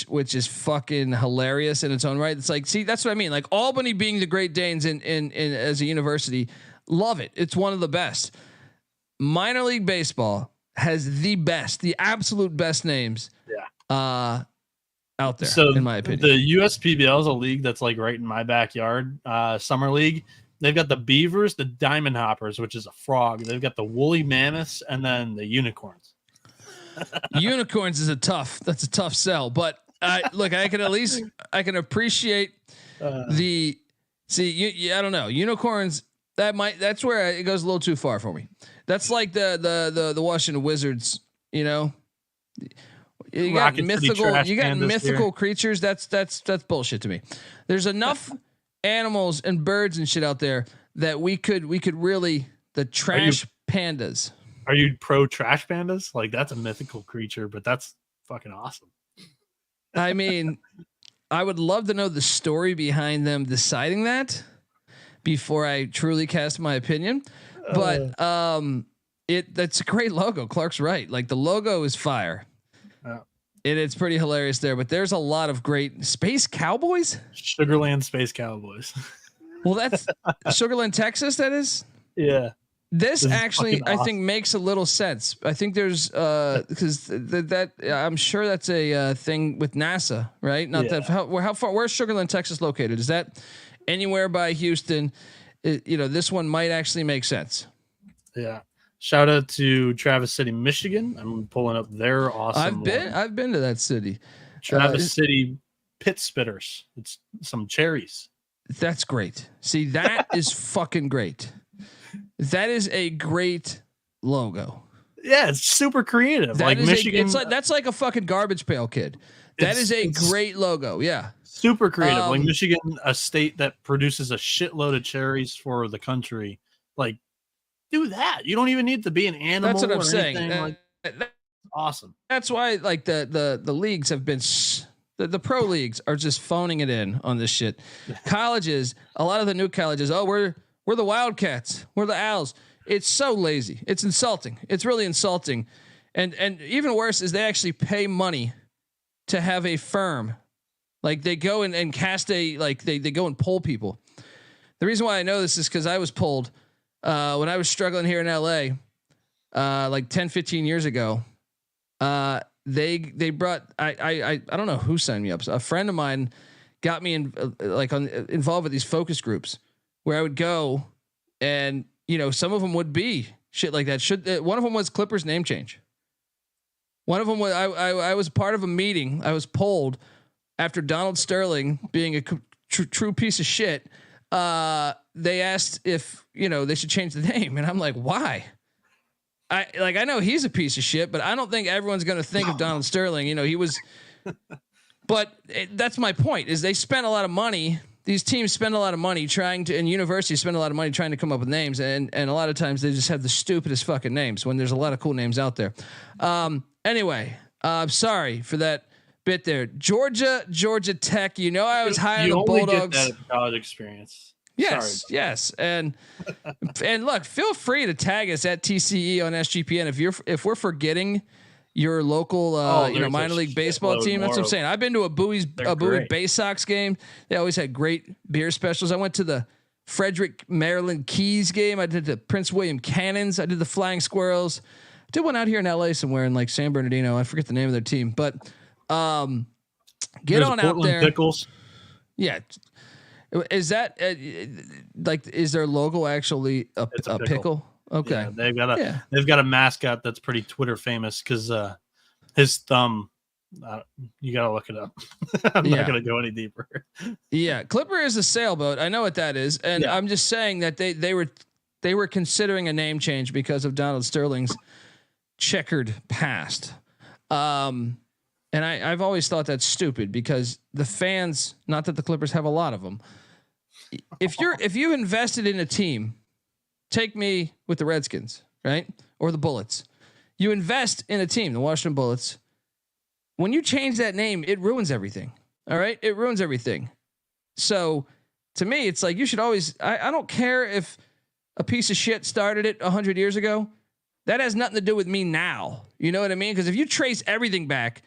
G: which is fucking hilarious in its own right. It's like, see, that's what I mean. Like Albany being the Great Danes in as a university, love it. It's one of the best. Minor league baseball has the absolute best names. Out there. So in my opinion,
F: the USPBL is a league that's like right in my backyard. Summer league. They've got the Beavers, the Diamond Hoppers, which is a frog. They've got the Woolly Mammoths, and then the Unicorns.
G: Unicorns is that's a tough sell, but look, I can appreciate I don't know, unicorns. That's where it goes a little too far for me. That's like the Washington Wizards, you know. You got mythical creatures. That's bullshit to me. There's enough animals and birds and shit out there that we could really the trash pandas.
F: Are you pro trash pandas? Like that's a mythical creature, but that's fucking awesome.
G: I mean, I would love to know the story behind them deciding that before I truly cast my opinion. But that's a great logo. Clark's right. Like the logo is fire. It's pretty hilarious there, but there's a lot of great Space Cowboys.
F: Sugarland Space Cowboys.
G: Well, that's Sugarland, Texas. That is.
F: Yeah.
G: This actually, I think, makes a little sense. I think there's because I'm sure that's a thing with NASA, right? How far? Where's Sugarland, Texas, located? Is that anywhere by Houston? This one might actually make sense.
F: Yeah. Shout out to Traverse City, Michigan. I'm pulling up their awesome.
G: I've been to that city.
F: Traverse City Pit Spitters. It's some cherries.
G: That's great. See, that is fucking great. That is a great logo.
F: Yeah, it's super creative. Michigan.
G: That's like a fucking garbage pail kid. That is a great logo. Yeah.
F: Super creative. Like Michigan, a state that produces a shitload of cherries for the country. Like, do that. You don't even need to be an animal.
G: That's what I'm saying.
F: That's awesome.
G: That's why like the leagues have been the pro leagues are just phoning it in on this shit. Colleges, a lot of the new colleges, we're the Wildcats, we're the Owls. It's so lazy. It's insulting. It's really insulting. And even worse is they actually pay money to have a firm. Like they go and cast they go and poll people. The reason why I know this is because I was polled when I was struggling here in LA, like 10, 15 years ago. They brought I don't know who signed me up. So a friend of mine got me involved with these focus groups where I would go, and some of them would be shit like that. One of them was Clippers name change. One of them was I was part of a meeting. I was polled after Donald Sterling being a true piece of shit. They asked if they should change the name, and I'm like, why? I know he's a piece of shit, but I don't think everyone's going to think of Donald Sterling. He was, but that's my point is they spent a lot of money. These teams spend a lot of money and universities spend a lot of money trying to come up with names. And a lot of times they just have the stupidest fucking names when there's a lot of cool names out there. Anyway, I'm sorry for that bit there. Georgia Tech. I was high on the Bulldogs.
F: Get that college experience.
G: Yes, yes, and look, feel free to tag us at TCE on SGPN if we're forgetting your local minor league baseball team. That's what I'm saying. I've been to a Bowie Bay Sox game. They always had great beer specials. I went to the Frederick, Maryland Keys game. I did the Prince William Cannons. I did the Flying Squirrels. I did one out here in LA somewhere in like San Bernardino. I forget the name of their team, but get on out there.
F: Pickles.
G: Yeah. Is that like, is their logo actually a pickle? Okay.
F: Yeah, they've got a mascot that's pretty Twitter famous because his thumb. You gotta look it up. I'm not gonna go any deeper.
G: Yeah, Clipper is a sailboat. I know what that is, and I'm just saying that they were considering a name change because of Donald Sterling's checkered past. And I've always thought that's stupid because the fans, not that the Clippers have a lot of them. If you invested in a team, take me with the Redskins, right? Or the Bullets. You invest in a team, the Washington Bullets. When you change that name, it ruins everything. All right. It ruins everything. So to me, it's like, you should always, I don't care if a piece of shit started it 100 years ago. That has nothing to do with me now. You know what I mean? Because if you trace everything back,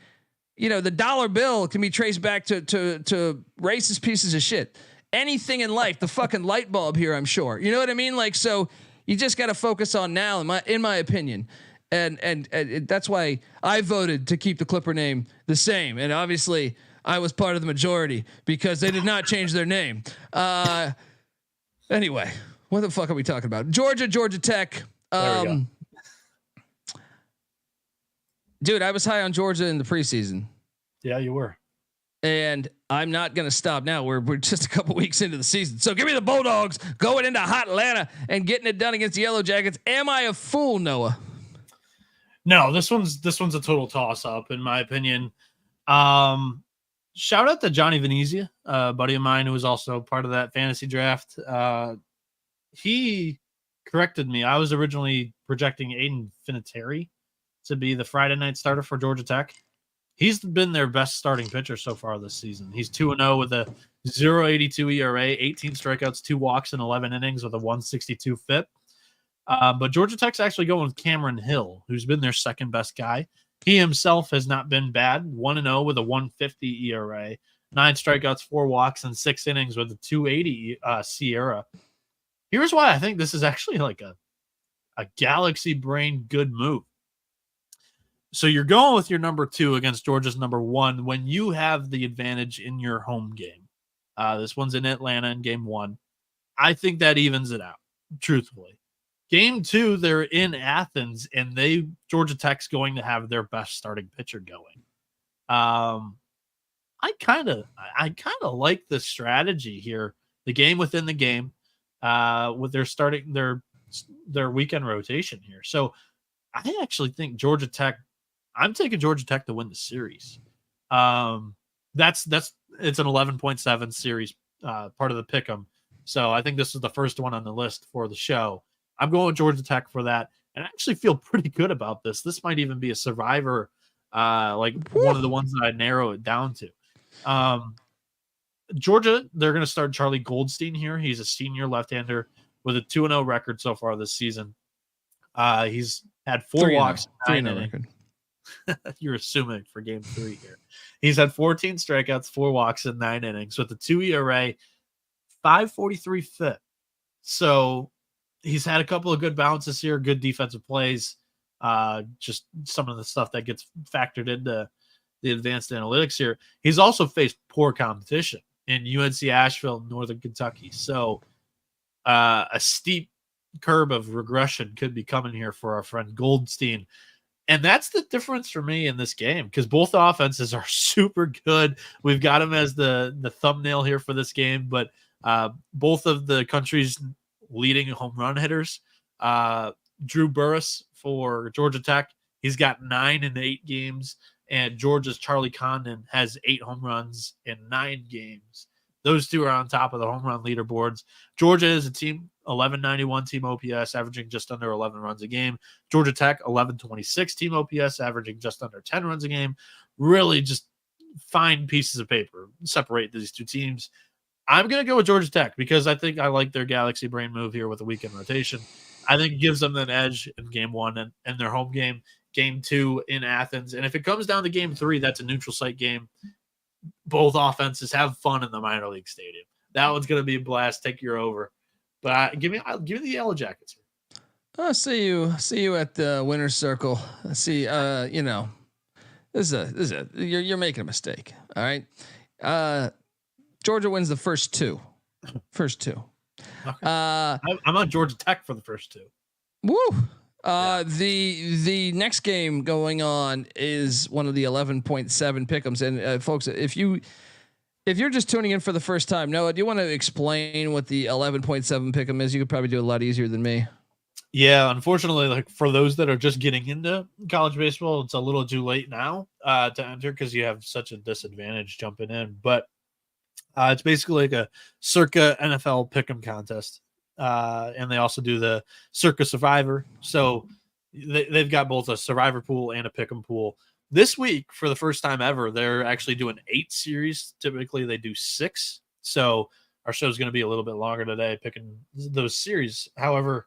G: the dollar bill can be traced back to racist pieces of shit. Anything in life, the fucking light bulb here, I'm sure. You know what I mean? Like, so you just got to focus on now, in my opinion. And that's why I voted to keep the Clipper name the same. And obviously I was part of the majority because they did not change their name. Anyway, what the fuck are we talking about? Georgia Tech. Dude, I was high on Georgia in the preseason.
F: Yeah, you were.
G: And I'm not going to stop now. We're just a couple weeks into the season. So give me the Bulldogs going into hot Atlanta and getting it done against the Yellow Jackets. Am I a fool, Noah?
F: No, this one's a total toss up in my opinion. Shout out to Johnny Venezia, a buddy of mine who was also part of that fantasy draft. He corrected me. I was originally projecting Aiden Vinatieri to be the Friday night starter for Georgia Tech. He's been their best starting pitcher so far this season. He's 2-0 with a 0.82 ERA, 18 strikeouts, 2 walks in 11 innings with a 162 FIP. But Georgia Tech's actually going with Cameron Hill, who's been their second best guy. He himself has not been bad. 1-0 with a 150 ERA, 9 strikeouts, 4 walks, and 6 innings with a 280 SIERA. Here's why I think this is actually like a galaxy brain good move. So you're going with your number 2 against Georgia's number 1 when you have the advantage in your home game. This one's in Atlanta in game 1. I think that evens it out, truthfully. Game 2, they're in Athens, and Georgia Tech's going to have their best starting pitcher going. I kind of like the strategy here. The game within the game, with their starting their weekend rotation here. So I actually think Georgia Tech. I'm taking Georgia Tech to win the series. It's an 11.7 series, part of the pick'em. So I think this is the first one on the list for the show. I'm going with Georgia Tech for that, and I actually feel pretty good about this. This might even be a survivor, one of the ones that I narrow it down to. Georgia, they're going to start Charlie Goldstein here. He's a senior left-hander with a 2-0 record so far this season. He's had 4 walks, 9 innings. You're assuming for game 3 here. He's had 14 strikeouts, 4 walks, and 9 innings with a 2 ERA, 5.43 FIP. So he's had a couple of good bounces here, good defensive plays. Just some of the stuff that gets factored into the advanced analytics here. He's also faced poor competition in UNC Asheville, Northern Kentucky. So a steep curve of regression could be coming here for our friend Goldstein. And that's the difference for me in this game, because both offenses are super good. We've got him as the thumbnail here for this game, but both of the country's leading home run hitters. Drew Burris for Georgia Tech, he's got 9 in 8 games, and Georgia's Charlie Condon has 8 home runs in 9 games. Those two are on top of the home run leaderboards. Georgia is a team 1191 team OPS, averaging just under 11 runs a game. Georgia Tech 1126 team OPS, averaging just under 10 runs a game. Really just fine pieces of paper separate these two teams. I'm going to go with Georgia Tech because I think I like their galaxy brain move here with a weekend rotation. I think it gives them an edge in game 1 and their home game, game 2 in Athens. And if it comes down to game 3, that's a neutral site game. Both offenses have fun in the minor league stadium. That one's going to be a blast. Take your over. But give me the Yellow Jackets here.
G: I'll see you at the winner's circle. See, this is you're making a mistake. All right. Georgia wins the first 2. First two.
F: Okay. I'm on Georgia Tech for the first two.
G: Woo. The next game going on is one of the 11.7 pick'ems. And folks, if you're just tuning in for the first time, Noah, do you want to explain what the 11.7 pick'em is? You could probably do it a lot easier than me.
F: Yeah, unfortunately, like for those that are just getting into college baseball, it's a little too late now to enter because you have such a disadvantage jumping in. But it's basically like a circa NFL pick'em contest, and they also do the circa Survivor. So they've got both a Survivor pool and a pick'em pool. This week, for the first time ever, they're actually doing 8 series. Typically, they do 6. So our show is going to be a little bit longer today, picking those series. However,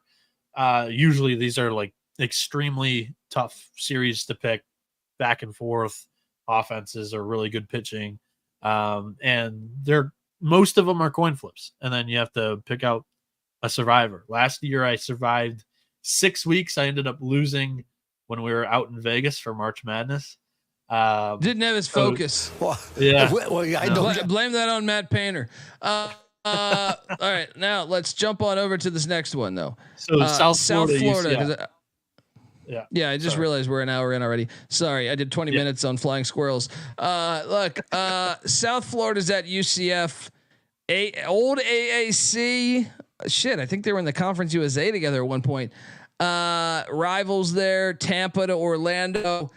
F: usually these are like extremely tough series to pick, back and forth offenses or really good pitching. And most of them are coin flips. And then you have to pick out a survivor. Last year I survived 6 weeks. I ended up losing when we were out in Vegas for March Madness.
G: Didn't have his focus.
F: Yeah.
G: Blame that on Matt Painter. All right, now let's jump on over to this next one though.
F: So South Florida.
G: Yeah. I just realized we're an hour in already. Sorry, I did 20 minutes on flying squirrels. Look, South Florida's at UCF. Old AAC. Shit, I think they were in the Conference USA together at one point. Rivals there, Tampa to Orlando.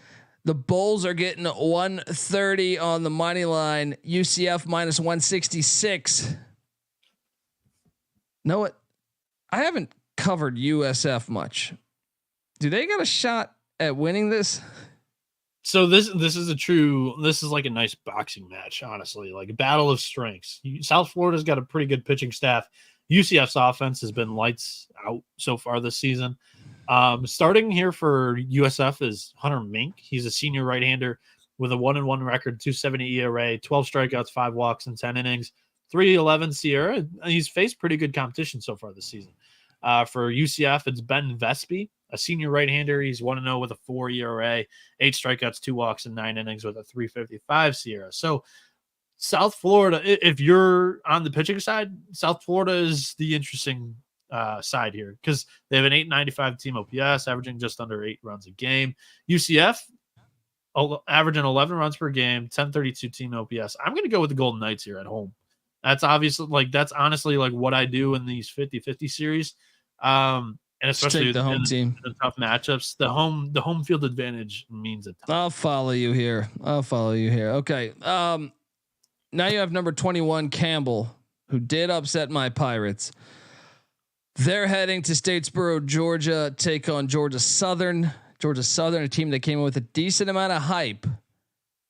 G: The Bulls are getting 130 on the money line. UCF minus 166. Know what? I haven't covered USF much. Do they got a shot at winning this?
F: So this is like a nice boxing match, honestly, like a battle of strengths. South Florida's got a pretty good pitching staff. UCF's offense has been lights out so far this season. Starting here for USF is Hunter Mink. He's a senior right-hander with a 1-1 record, 2.70 ERA, 12 strikeouts, 5 walks in 10 innings, 3.11 Sierra. He's faced pretty good competition so far this season. For UCF, it's Ben Vespi, a senior right-hander. He's 1-0 with a 4 ERA, 8 strikeouts, 2 walks in 9 innings with a 3.55 Sierra. So South Florida, if you're on the pitching side, South Florida is the interesting side here because they have an 895 team OPS, averaging just under 8 runs a game. UCF averaging 11 runs per game, 1032 team OPS. I'm going to go with the Golden Knights here at home. That's obviously that's honestly like what I do in these 50-50 series. And especially
G: the home team,
F: the tough matchups, the home field advantage means a ton.
G: I'll follow you here. Okay. Now you have number 21 Campbell, who did upset my Pirates. They're heading to Statesboro, Georgia, take on Georgia Southern. Georgia Southern, a team that came in with a decent amount of hype.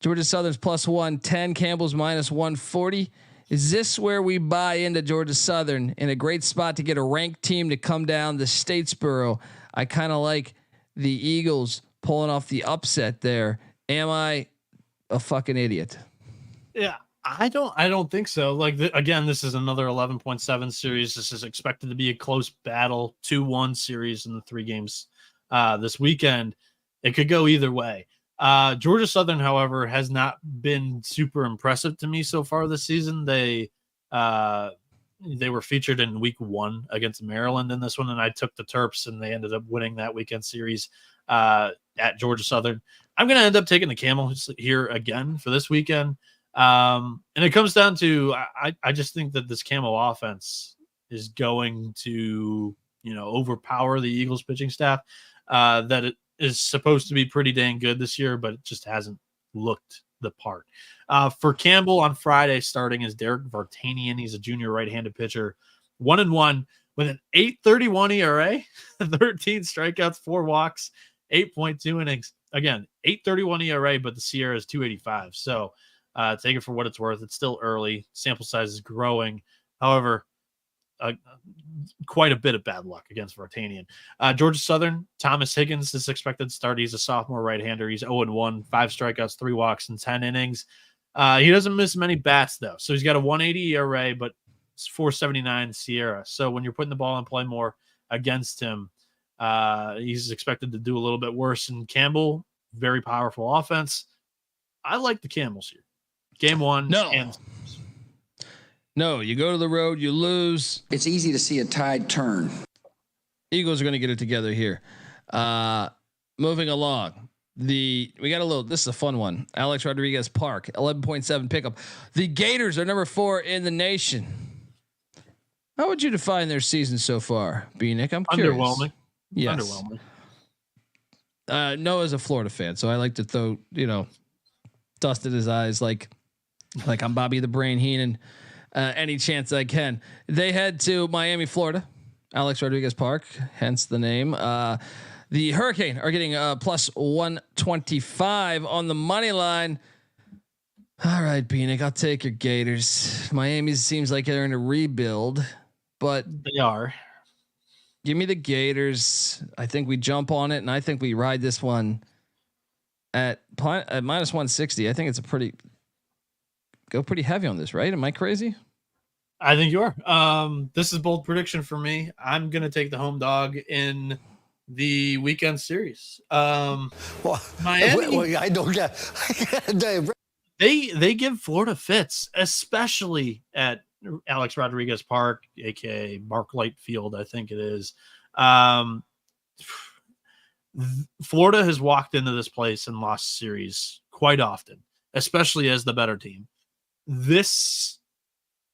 G: Georgia Southern's plus 110, Campbell's minus 140. Is this where we buy into Georgia Southern in a great spot to get a ranked team to come down to Statesboro? I kind of like the Eagles pulling off the upset there. Am I a fucking idiot?
F: Yeah, I don't think so. Like again, this is another 11.7 series. This is expected to be a close battle, 2-1 series in the 3 games this weekend. It could go either way. Georgia Southern, however, has not been super impressive to me so far this season. They were featured in week 1 against Maryland in this one, and I took the Terps, and they ended up winning that weekend series at Georgia Southern. I'm going to end up taking the Camels here again for this weekend. And it comes down to I just think that this Camel offense is going to overpower the Eagles pitching staff. That it is supposed to be pretty dang good this year, but it just hasn't looked the part. For Campbell on Friday, starting is Derek Vartanian. He's a junior right-handed pitcher, 1-1 with an 8.31 ERA, 13 strikeouts, 4 walks, 8.2 innings. Again, 8.31 ERA, but the Sierra is 2.85. So take it for what it's worth. It's still early. Sample size is growing. However, quite a bit of bad luck against Vartanian. Georgia Southern, Thomas Higgins is expected to start. He's a sophomore right-hander. He's 0-1, 5 strikeouts, 3 walks in 10 innings. He doesn't miss many bats, though. So he's got a 1.80 ERA, but it's 4.79 Sierra. So when you're putting the ball in play more against him, he's expected to do a little bit worse. And Campbell, very powerful offense. I like the Camels here. Game 1.
G: No. No, you go to the road, you lose.
I: It's easy to see a tide turn.
G: Eagles are going to get it together here. Moving along. This is a fun one. Alex Rodriguez Park, 11.7 pickup. The Gators are number 4 in the nation. How would you define their season so far, Bieniek? I'm curious.
F: Underwhelming.
G: Yes.
F: Underwhelming.
G: Noah's a Florida fan, so I like to throw, dust in his eyes like I'm Bobby the Brain Heenan any chance I can. They head to Miami, Florida. Alex Rodriguez Park, hence the name. The Hurricane are getting plus 125 on the money line. All right, Bieniek, I'll take your Gators. Miami seems like they're in a rebuild, but
F: they are.
G: Give me the Gators. I think we jump on it, and I think we ride this one at minus 160. I think it's go pretty heavy on this, right? Am I crazy?
F: I think you are. This is bold prediction for me. I'm gonna take the home dog in the weekend series. Miami.
D: I don't get.
F: They give Florida fits, especially at Alex Rodriguez Park, aka Mark Light Field, I think it is. Florida has walked into this place and lost series quite often, especially as the better team. This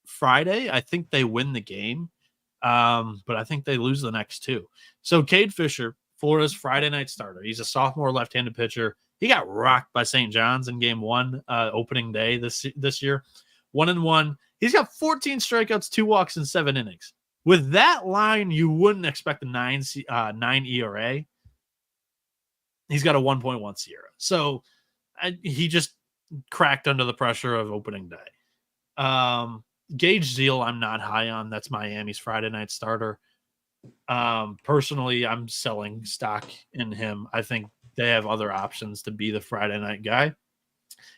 F: Friday, I think they win the game, but I think they lose the next two. So Cade Fisher, Florida's Friday night starter. He's a sophomore left-handed pitcher. He got rocked by St. John's in game 1, opening day this year. 1-1. He's got 14 strikeouts, 2 walks, and 7 innings. With that line, you wouldn't expect a 9 ERA. He's got a 1.1 SIERA. So he just cracked under the pressure of opening day. Gage Zeal, I'm not high on. That's Miami's Friday night starter. Personally, I'm selling stock in him. I think they have other options to be the Friday night guy.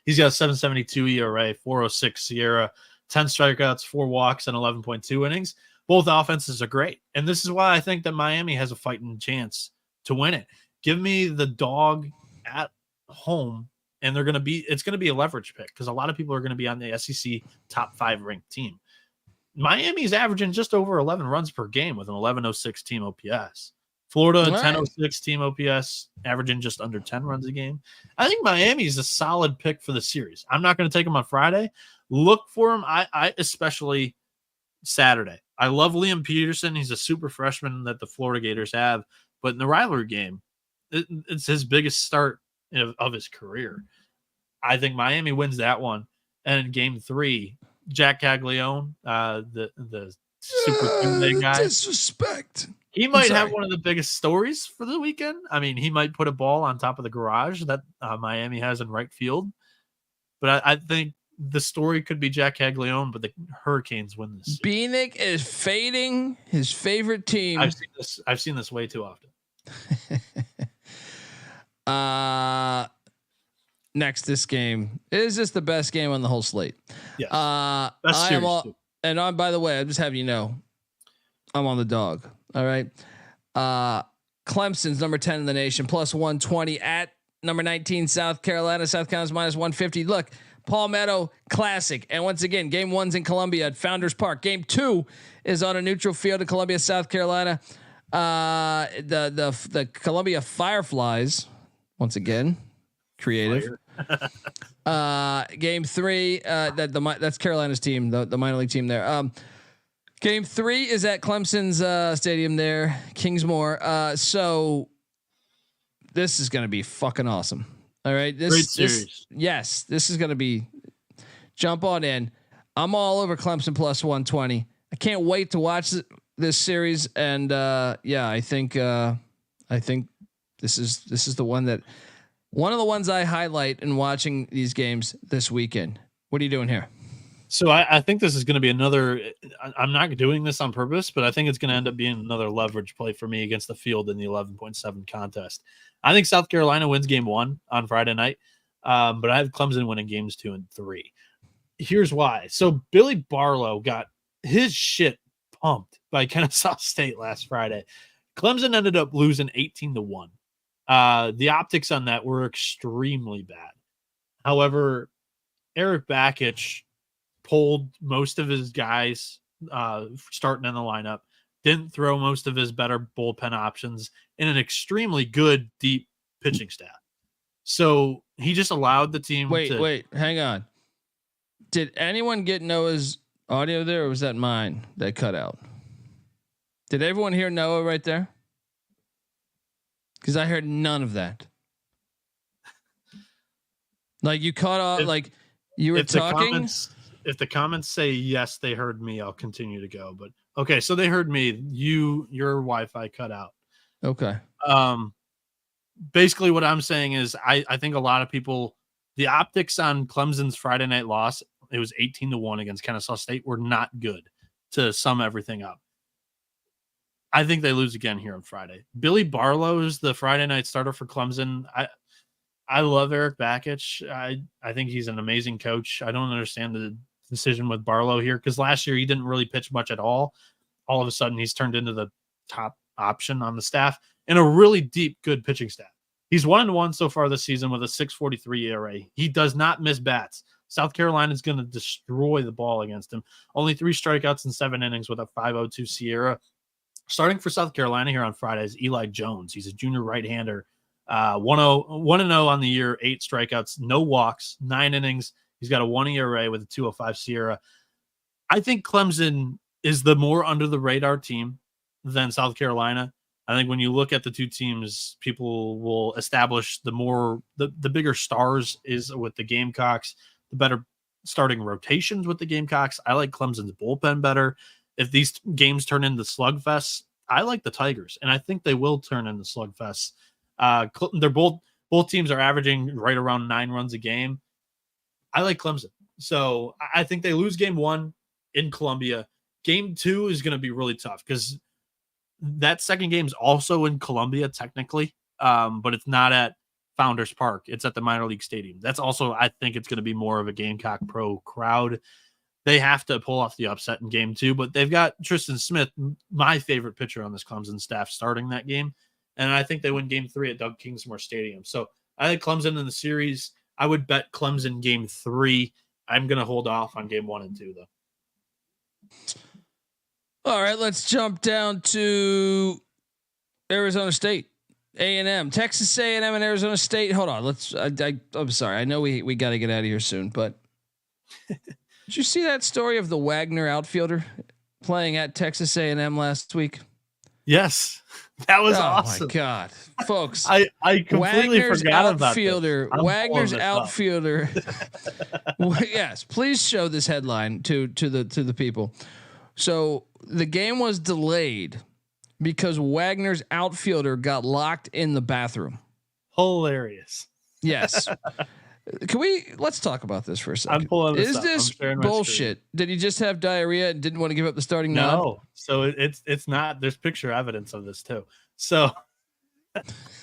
F: He's got a 7.72 ERA, 4.06 SIERA, 10 strikeouts, 4 walks, and 11.2 innings. Both offenses are great. And this is why I think that Miami has a fighting chance to win it. Give me the dog at home, and it's going to be a leverage pick because a lot of people are going to be on the SEC top 5 ranked team. Miami's averaging just over 11 runs per game with an 11.06 team OPS. Florida, 10.06 team OPS, averaging just under 10 runs a game. I think Miami's a solid pick for the series. I'm not going to take them on Friday. Look for him. I especially Saturday. I love Liam Peterson. He's a super freshman that the Florida Gators have, but in the rivalry game, it's his biggest start of his career. I think Miami wins that one. And in game 3, Jack Caglione, the super Tuesday guy.
G: Disrespect.
F: He might have one of the biggest stories for the weekend. I mean, he might put a ball on top of the garage that Miami has in right field. But I think the story could be Jack Caglione, but the Hurricanes win this.
G: Bieniek is fading his favorite team.
F: I've seen this way too often.
G: Next, this game is this the best game on the whole slate.
F: Yes. Best series too.
G: And by the way, I'm just having you know, I'm on the dog. All right. Clemson's number 10 in the nation, plus 120 at number 19, South Carolina. South Carolina's minus 150. Look, Palmetto Classic. And once again, game 1's in Columbia at Founders Park. Game 2 is on a neutral field in Columbia, South Carolina. The Columbia Fireflies, once again, creative. Game 3, that's Carolina's team, the minor league team there. Game 3 is at Clemson's stadium there, Kingsmore. So this is going to be fucking awesome. All right. Great series. Yes, this is going to be jump on in. I'm all over Clemson plus 120. I can't wait to watch this series. And I think this is the one of the ones I highlight in watching these games this weekend. What are you doing here?
F: So I think this is going to be another. I'm not doing this on purpose, but I think it's going to end up being another leverage play for me against the field in the 11.7 contest. I think South Carolina wins game 1 on Friday night, but I have Clemson winning games 2 and 3. Here's why. So Billy Barlow got his shit pumped by Kennesaw State last Friday. Clemson ended up losing 18-1. The optics on that were extremely bad. However, Eric Bakich pulled most of his guys starting in the lineup, didn't throw most of his better bullpen options in an extremely good, deep pitching staff. So he just allowed the team
G: Wait, hang on. Did anyone get Noah's audio there, or was that mine that cut out? Did everyone hear Noah right there? Because I heard none of that. Like you caught off, like you were talking.
F: If the comments say yes, they heard me, I'll continue to go. But okay, so they heard me. Your Wi-Fi cut out.
G: Okay.
F: Basically what I'm saying is I think a lot of people, the optics on Clemson's Friday night loss, it was 18-1 against Kennesaw State, were not good to sum everything up. I think they lose again here on Friday. Billy Barlow is the Friday night starter for Clemson. I love Eric Bakich. I think he's an amazing coach. I don't understand the decision with Barlow here, because last year he didn't really pitch much at all. All of a sudden he's turned into the top option on the staff and a really deep, good pitching staff. He's 1-1 so far this season with a 6.43 ERA. He does not miss bats. South Carolina is going to destroy the ball against him. Only 3 strikeouts in 7 innings with a 5.02 Sierra. Starting for South Carolina here on Friday is Eli Jones. He's a junior right-hander. 1-0 on the year, 8 strikeouts, no walks, 9 innings. He's got a 1 ERA with a 2.05 Sierra. I think Clemson is the more under the radar team than South Carolina. I think when you look at the two teams, people will establish the bigger stars is with the Gamecocks, the better starting rotations with the Gamecocks. I like Clemson's bullpen better. If these games turn into slugfests, I like the Tigers, and I think they will turn into slugfests. They're both teams are averaging right around 9 runs a game. I like Clemson. So I think they lose game 1 in Columbia. Game 2 is going to be really tough because that second game is also in Columbia technically, but it's not at Founders Park. It's at the minor league stadium. That's also, I think it's going to be more of a Gamecock Pro crowd. They have to pull off the upset in game 2, but they've got Tristan Smith, my favorite pitcher on this Clemson staff, starting that game. And I think they win game 3 at Doug Kingsmore Stadium. So I like Clemson in the series. I would bet Clemson game 3. I'm going to hold off on game 1 and 2 though.
G: All right, let's jump down to Arizona State, A&M, Texas A&M, and Arizona State. Hold on, I'm sorry. I know we got to get out of here soon, but did you see that story of the Wagner outfielder playing at Texas A&M last week?
F: Yes, that was awesome.
G: Oh my God, folks!
F: I completely forgot about
G: this. Wagner's outfielder. Yes, please show this headline to the people. So the game was delayed because Wagner's outfielder got locked in the bathroom.
F: Hilarious.
G: Yes. Let's talk about this for a second.
F: I'm pulling this
G: Is
F: up.
G: this bullshit? Did he just have diarrhea and didn't want to give up the starting nod?
F: No. So it's not. There's picture evidence of this too. So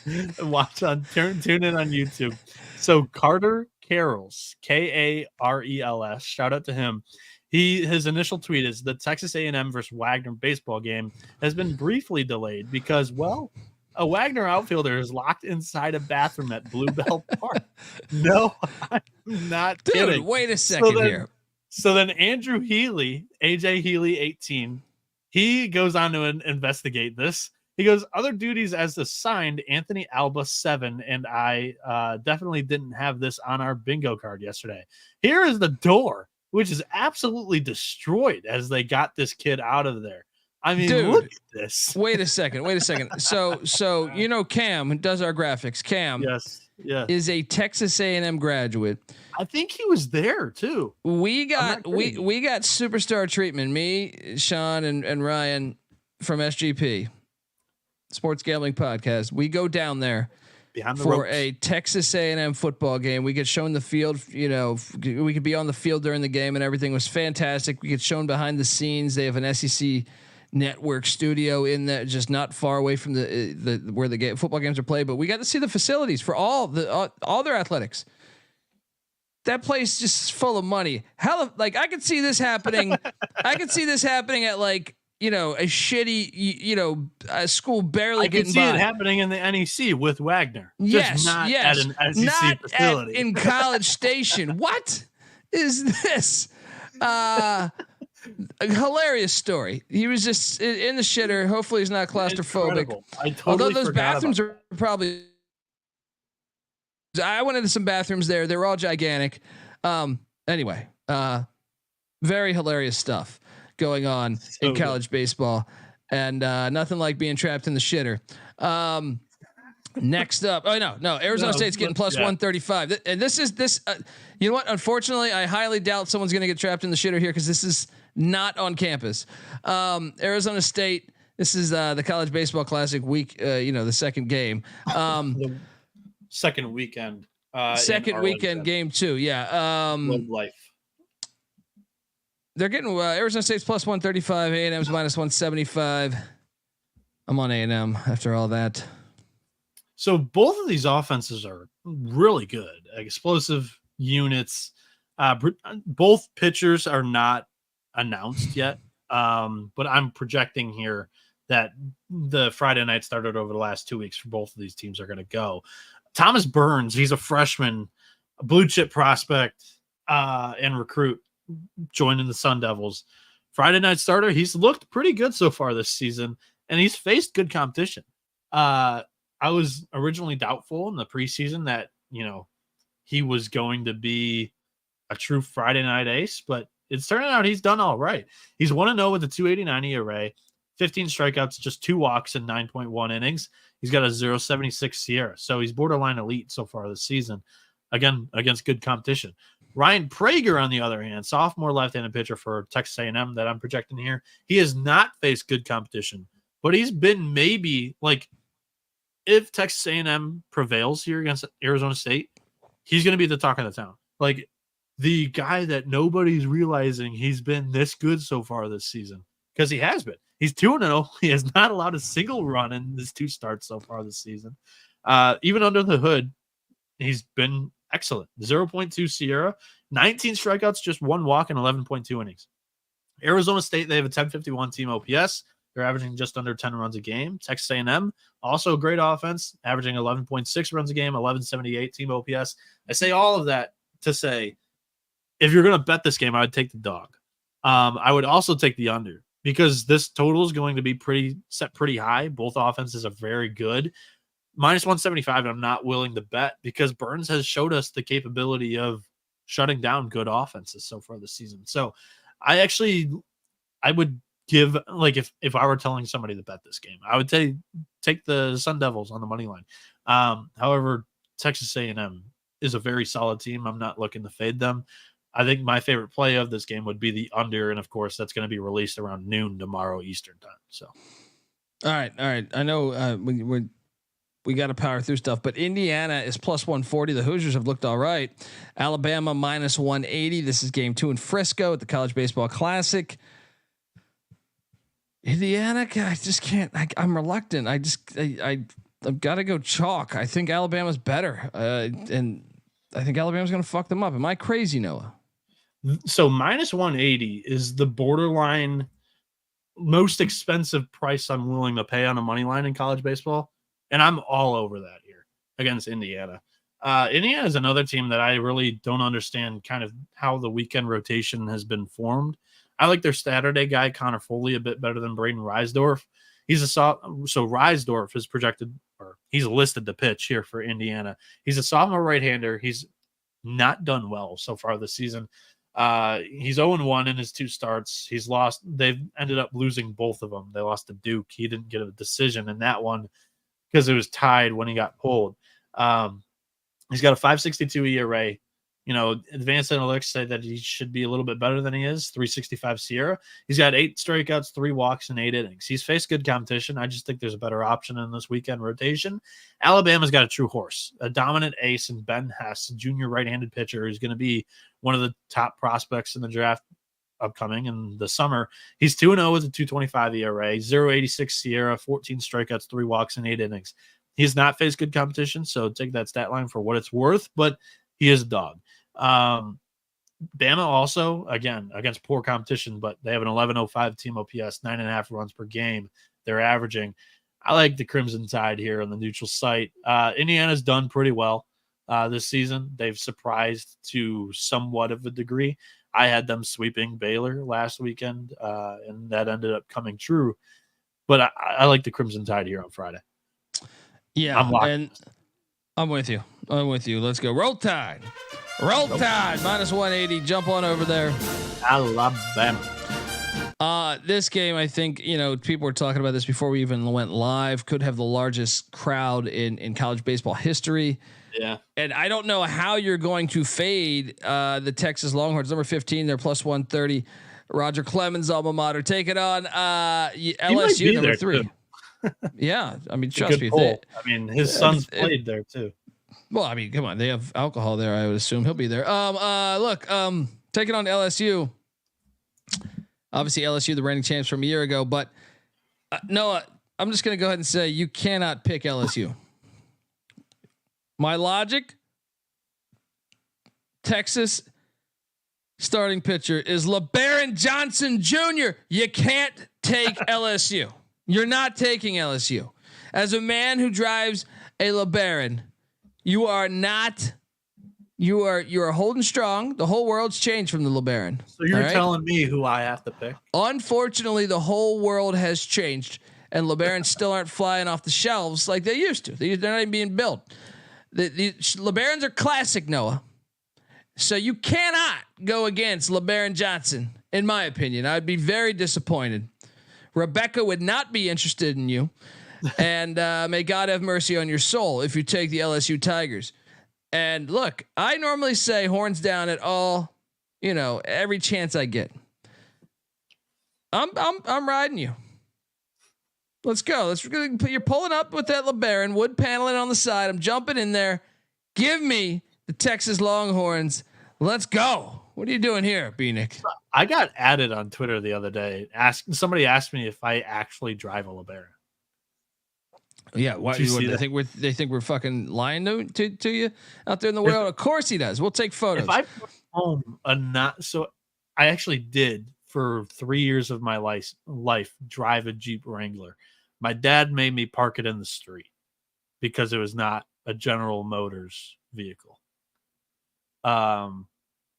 F: tune in on YouTube. So Carter Carroll's Karels. Shout out to him. His initial tweet is the Texas A&M versus Wagner baseball game has been briefly delayed because, well, a Wagner outfielder is locked inside a bathroom at Bluebell Park. No, I'm not kidding.
G: Dude, wait a second here.
F: So then Andrew Healy, AJ Healy, 18, he goes on to investigate this. He goes, other duties as assigned, Anthony Alba, 7, and I definitely didn't have this on our bingo card yesterday. Here is the door, which is absolutely destroyed as they got this kid out of there. I mean,
G: dude,
F: look at this.
G: Wait a second. So you know Cam, who does our graphics, Cam is a Texas A&M graduate.
F: I think he was there too.
G: We got superstar treatment. Me, Sean, and Ryan from SGP, Sports Gambling Podcast. We go down there for a Texas A&M football game. We get shown the field. You know, we could be on the field during the game, and everything was fantastic. We get shown behind the scenes. They have an SEC network studio in there, just not far away from the where the football games are played. But we got to see the facilities for all their athletics. That place just full of money. Like I could see this happening. I could see this happening at like, you know, a shitty, a school barely getting by. I can see
F: it happening in the NEC with Wagner.
G: Yes,
F: not
G: yes.
F: At an SEC facility.
G: In College Station. What is this? A hilarious story. He was just in the shitter. Hopefully he's not claustrophobic. Although those bathrooms are probably, I went into some bathrooms there. They were all gigantic. Anyway, very hilarious stuff going on in college baseball, and nothing like being trapped in the shitter. Next up, Arizona State's getting plus 135, and this. You know what? Unfortunately, I highly doubt someone's going to get trapped in the shitter here because this is not on campus. Arizona State. This is the College Baseball Classic week. The second game.
F: The second weekend.
G: Second weekend game too. Yeah.
F: Life.
G: They're getting Arizona State's plus 135. A&M's minus 175. I'm on A&M after all that.
F: So both of these offenses are really good, explosive units. Both pitchers are not announced yet, but I'm projecting here that the Friday night started over the last 2 weeks for both of these teams are going to go. Thomas Burns, he's a freshman, a blue chip prospect and recruit, joining the Sun Devils. Friday night starter, he's looked pretty good so far this season, and he's faced good competition. I was originally doubtful in the preseason that, he was going to be a true Friday night ace, but it's turning out he's done all right. He's 1-0 with a 2.89 ERA, 15 strikeouts, just 2 walks in 9.1 innings. He's got a 0.76 Sierra, so he's borderline elite so far this season, again, against good competition. Ryan Prager, on the other hand, sophomore left-handed pitcher for Texas A&M that I'm projecting here, he has not faced good competition, but he's been maybe if Texas A&M prevails here against Arizona State, he's going to be the talk of the town. The guy that nobody's realizing he's been this good so far this season, because he has been. He's 2-0. He has not allowed a single run in his 2 starts so far this season. Even under the hood, he's been excellent. 0.2 Sierra, 19 strikeouts, just 1 walk in 11.2 innings. Arizona State, they have a 1051 team OPS. They're averaging just under 10 runs a game. Texas A&M, also a great offense, averaging 11.6 runs a game, 1178 team OPS. I say all of that to say, if you're going to bet this game, I would take the dog. I would also take the under because this total is going to be pretty high. Both offenses are very good. Minus 175, I'm not willing to bet because Burns has showed us the capability of shutting down good offenses so far this season. So I would give, if I were telling somebody to bet this game, I would take the Sun Devils on the money line. However, Texas A&M is a very solid team. I'm not looking to fade them. I think my favorite play of this game would be the under, and of course that's going to be released around noon tomorrow Eastern time. So,
G: all right. I know we got to power through stuff, but Indiana is plus 140. The Hoosiers have looked all right. Alabama minus 180. This is game 2 in Frisco at the College Baseball Classic. Indiana, I just can't. I'm reluctant. I've got to go chalk. I think Alabama's better, and I think Alabama's going to fuck them up. Am I crazy, Noah?
F: So minus 180 is the borderline most expensive price I'm willing to pay on a money line in college baseball, and I'm all over that here against Indiana. Indiana is another team that I really don't understand kind of how the weekend rotation has been formed. I like their Saturday guy, Connor Foley, a bit better than Braden Reisdorf. So Reisdorf is projected, or he's listed to pitch here for Indiana. He's a sophomore right-hander. He's not done well so far this season. He's 0-1 in his 2 starts. They've ended up losing both of them. They lost to Duke. He didn't get a decision in that one because it was tied when he got pulled. He's got a 5.62 ERA. Advanced analytics say that he should be a little bit better than he is. 3.65 Sierra. He's got 8 strikeouts, 3 walks, and 8 innings. He's faced good competition. I just think there's a better option in this weekend rotation. Alabama's got a true horse, a dominant ace in Ben Hess, a junior right-handed pitcher who's going to be one of the top prospects in the draft upcoming in the summer. He's 2-0 with a 2.25 ERA, 0.86 Sierra, 14 strikeouts, 3 walks, and 8 innings. He's not faced good competition, so take that stat line for what it's worth, but he is a dog. Bama also, again, against poor competition, but they have an 11.05 team OPS, 9.5 runs per game they're averaging. I like the Crimson Tide here on the neutral site. Indiana's done pretty well this season. They've surprised to somewhat of a degree. I had them sweeping Baylor last weekend, and that ended up coming true. But I like the Crimson Tide here on Friday.
G: Yeah, I'm with you. Let's go. Roll Tide. Minus 180. Jump on over there.
F: Alabama.
G: This game, I think, people were talking about this before we even went live, could have the largest crowd in college baseball history.
F: Yeah.
G: And I don't know how you're going to fade the Texas Longhorns. Number 15, they're plus 130. Roger Clemens' alma mater. Take it on LSU, number 3. Yeah. I mean, trust me.
F: His son's played there too.
G: Well, I mean, come on. They have alcohol there. I would assume he'll be there. Look, take it on LSU. Obviously, LSU, the reigning champs from a year ago. But Noah, I'm just going to go ahead and say you cannot pick LSU. My logic, Texas starting pitcher is LeBaron Johnson Jr. You can't take LSU. You're not taking LSU. As a man who drives a LeBaron, you are holding strong. The whole world's changed from the LeBaron.
F: So you're telling me who I have to pick?
G: Unfortunately, the whole world has changed, and LeBarons still aren't flying off the shelves like they used to. They're not even being built. The LeBarons are classic, Noah. So you cannot go against LeBaron Johnson, in my opinion. I'd be very disappointed. Rebecca would not be interested in you. And may God have mercy on your soul if you take the LSU Tigers. And look, I normally say horns down at all, every chance I get. I'm riding you. Let's go. You're pulling up with that LeBaron, wood paneling on the side. I'm jumping in there. Give me the Texas Longhorns. Let's go. What are you doing here, Bieniek?
F: I got added on Twitter the other day. Somebody asked me if I actually drive a LeBaron.
G: Yeah, why they think we're fucking lying to you out there in the world? Of course he does. We'll take photos.
F: If I put home I actually did for 3 years of my life drive a Jeep Wrangler. My dad made me park it in the street because it was not a General Motors vehicle.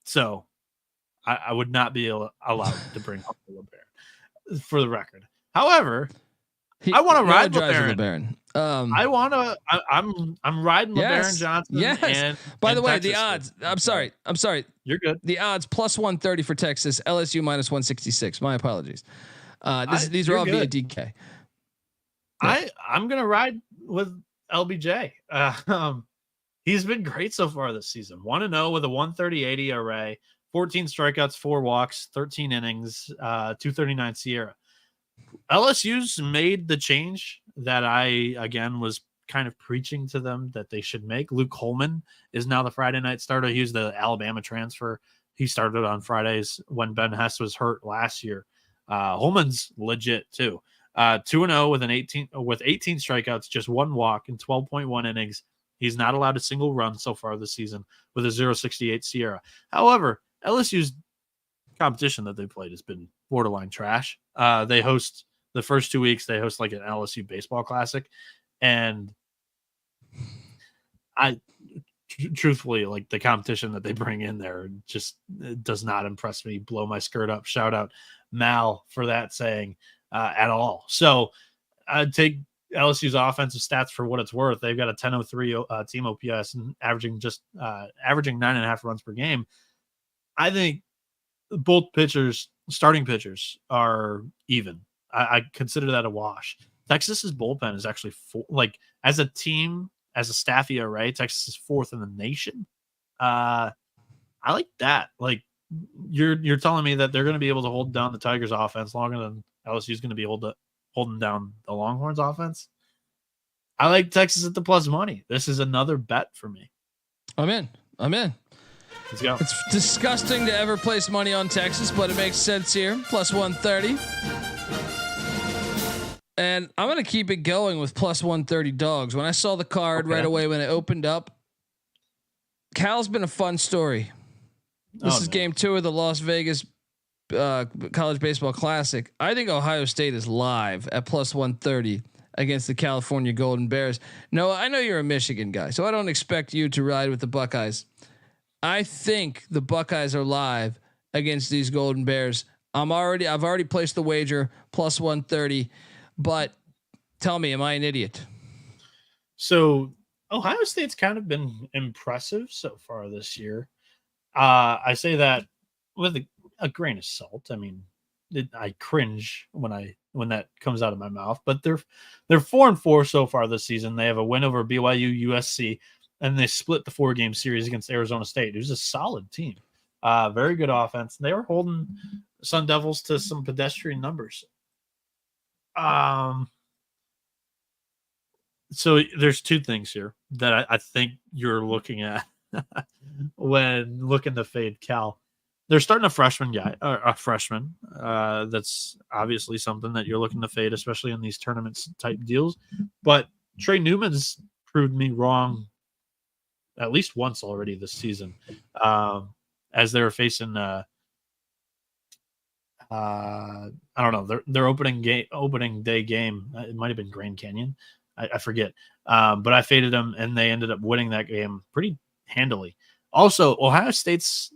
F: So I would not be allowed to bring home the LeBaron, for the record. However, I want to ride LeBaron. I'm riding LeBaron Johnson.
G: Yes. By the way, the odds. I'm sorry.
F: You're good.
G: The odds plus 130 for Texas. LSU minus 166. My apologies. These are all via DK.
F: I'm gonna ride with LBJ. He's been great so far this season. 1-0 with a 130-80 array, 14 strikeouts, 4 walks, 13 innings, 239 Sierra. LSU's made the change that I, again, was kind of preaching to them that they should make. Luke Holman is now the Friday night starter. He was the Alabama transfer. He started on Fridays when Ben Hess was hurt last year. Holman's legit too. 2-0 with 18 strikeouts, just 1 walk in 12.1 innings. He's not allowed a single run so far this season with a 0.68 Sierra. However, LSU's competition that they played has been borderline trash. They host the first 2 weeks. They host like an LSU baseball classic, and truthfully, like the competition that they bring in there just does not impress me. Blow my skirt up. Shout out Mal for that saying at all. So I'd take LSU's offensive stats for what it's worth. They've got a 10.03 team OPS and averaging 9.5 runs per game. I think both starting pitchers are even. I consider that a wash. Texas's bullpen is actually as a team, as a staff ERA, Texas is 4th in the nation. I like that. Like you're telling me that they're going to be able to hold down the Tigers offense longer than LSU is going to be holding down the Longhorns offense. I like Texas at the plus money. This is another bet for me.
G: I'm in.
F: Let's go.
G: It's disgusting to ever place money on Texas, but it makes sense here. Plus 130. And I'm going to keep it going with plus 130 dogs. When I saw the card right away when it opened up, Cal's been a fun story. This is game 2 of the Las Vegas College Baseball Classic. I think Ohio State is live at plus 130 against the California Golden Bears. No, I know you're a Michigan guy, so I don't expect you to ride with the Buckeyes. I think the Buckeyes are live against these Golden Bears. I've already placed the wager plus 130, but tell me, am I an idiot?
F: So Ohio State's kind of been impressive so far this year. I say that with a grain of salt. I mean, I cringe when that comes out of my mouth, but they're 4-4 so far this season. They have a win over BYU, USC, and they split the 4-game series against Arizona State. It was a solid team. Very good offense. They were holding Sun Devils to some pedestrian numbers. So there's two things here that I think you're looking at when looking to fade Cal. They're starting a freshman. That's obviously something that you're looking to fade, especially in these tournaments type deals. But Trey Newman's proved me wrong at least once already this season, as they were facing I don't know, their opening day game. It might have been Grand Canyon. I forget. But I faded them, and they ended up winning that game pretty handily. Also, Ohio State's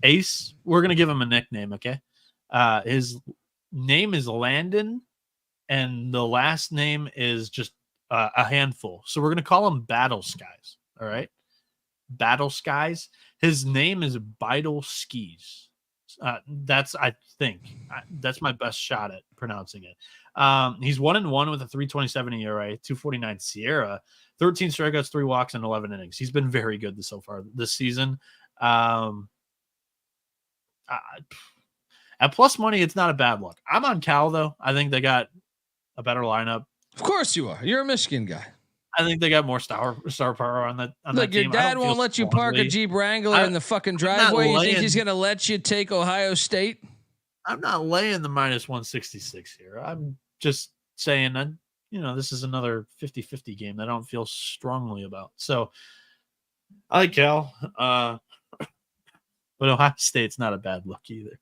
F: ace, we're going to give him a nickname, okay? His name is Landon, and the last name is just a handful. So we're going to call him Battle Skies, all right? Battle Skies. His name is Beidel Skis. That's my best shot at pronouncing it. He's 1-1 with a 3.27 ERA, 2.49 Sierra, 13 strikeouts, 3 walks, and 11 innings. He's been very good so far this season. At plus money, it's not a bad look. I'm on Cal though. I think they got a better lineup.
G: Of course you are. You're a Michigan guy.
F: I think they got more star power on that.
G: Look, your dad won't let you park a Jeep Wrangler in the fucking driveway. You think he's going to let you take Ohio State?
F: I'm not laying the minus 166 here. I'm just saying that, this is another 50-50 game that I don't feel strongly about. So I like Cal, but Ohio State's not a bad look either.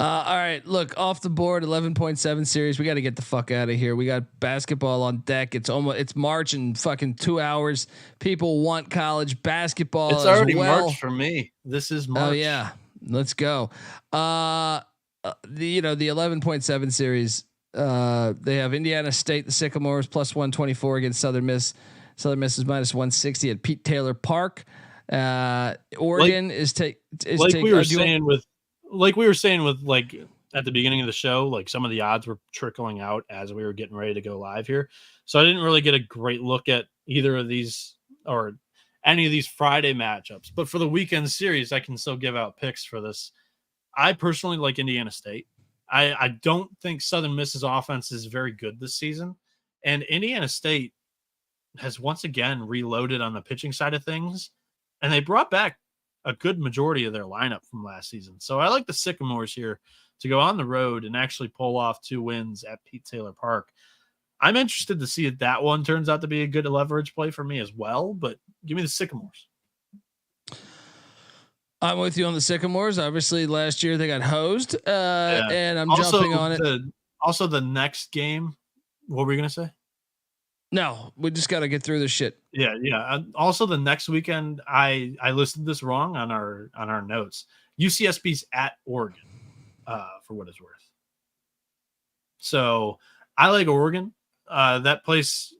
G: All right, look, off the board, 11.7 series. We got to get the fuck out of here. We got basketball on deck. It's March in fucking 2 hours. People want college basketball.
F: It's already March for me. This is March.
G: Oh yeah, let's go. The 11.7 series. They have Indiana State, the Sycamores plus 124 against Southern Miss. Southern Miss is minus 160 at Pete Taylor Park. Oregon
F: like we were saying with at the beginning of the show, like some of the odds were trickling out as we were getting ready to go live here. So I didn't really get a great look at either of these or any of these Friday matchups, but for the weekend series, I can still give out picks for this. I personally like Indiana State. I don't think Southern Miss's offense is very good this season, and Indiana State has once again reloaded on the pitching side of things, and they brought back a good majority of their lineup from last season. So I like the Sycamores here to go on the road and actually pull off 2 wins at Pete Taylor Park. I'm interested to see if that one turns out to be a good leverage play for me as well, but give me the Sycamores.
G: I'm with you on the Sycamores. Obviously last year they got hosed and I'm jumping on it.
F: Also the next game, what were you going to say?
G: No, we just got to get through this shit.
F: Yeah. Also, the next weekend, I listed this wrong on our notes. UCSB's at Oregon, for what it's worth. So I like Oregon. That place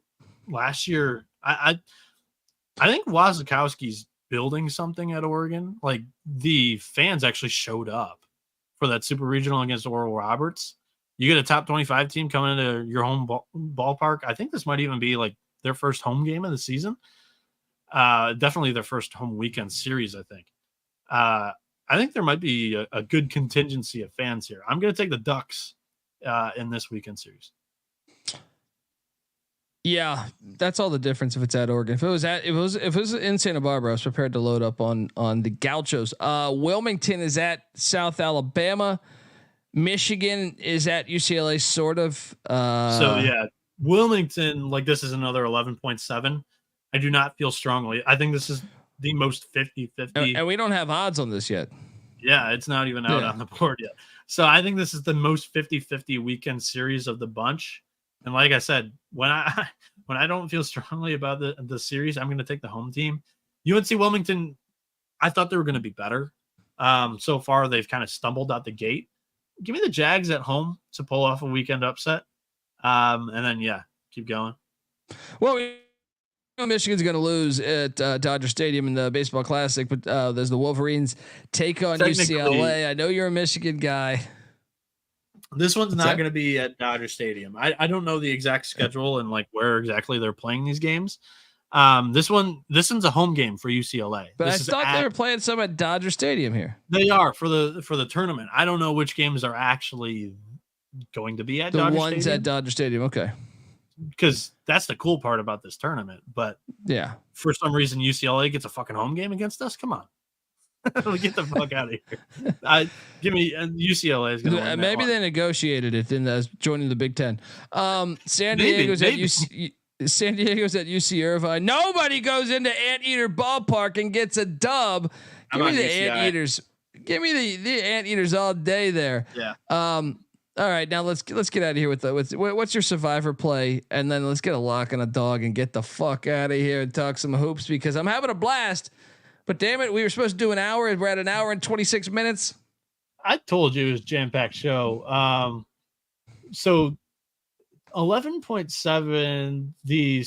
F: last year, I think Wazakowski's building something at Oregon. Like the fans actually showed up for that super regional against Oral Roberts. You get a top 25 team coming into your home ballpark. I think this might even be like their first home game of the season. Definitely their first home weekend series, I think. I think there might be a good contingency of fans here. I'm going to take the Ducks in this weekend series.
G: Yeah, that's all the difference if it's at Oregon. If it was in Santa Barbara, I was prepared to load up on the Gauchos. Wilmington is at South Alabama. Michigan is at UCLA, sort of.
F: So yeah, Wilmington, like this is another 11.7. I do not feel strongly. I think this is the most 50-50.
G: And we don't have odds on this yet.
F: Yeah, it's not even out on the board yet. So I think this is the most 50-50 weekend series of the bunch. And like I said, when I don't feel strongly about the series, I'm going to take the home team. UNC Wilmington, I thought they were going to be better. So far, they've kind of stumbled out the gate. Give me the Jags at home to pull off a weekend upset. And then, keep going.
G: Well, Michigan's going to lose at Dodger Stadium in the Baseball Classic, but there's the Wolverines take on UCLA. I know you're a Michigan guy.
F: This one's not going to be at Dodger Stadium. I don't know the exact schedule and like where exactly they're playing these games. This one's a home game for UCLA.
G: But I thought they were playing some at Dodger Stadium here.
F: They are for the tournament. I don't know which games are actually going to be at Dodger Stadium. The ones
G: at Dodger Stadium, okay.
F: Because that's the cool part about this tournament. But
G: yeah,
F: for some reason UCLA gets a fucking home game against us. Come on. Get the fuck out of here. Give me UCLA is going to win.
G: Maybe they negotiated it in joining the Big Ten. San Diego's at UC Irvine. Nobody goes into Anteater Ballpark and gets a dub. Give me the Anteaters. Give me the Anteaters all day there.
F: Yeah.
G: All right, now let's get out of here with what's your survivor play, and then let's get a lock and a dog and get the fuck out of here and talk some hoops because I'm having a blast. But damn it, we were supposed to do an hour. We're at an hour and 26 minutes.
F: I told you it was a jam-packed show. So 11.7, the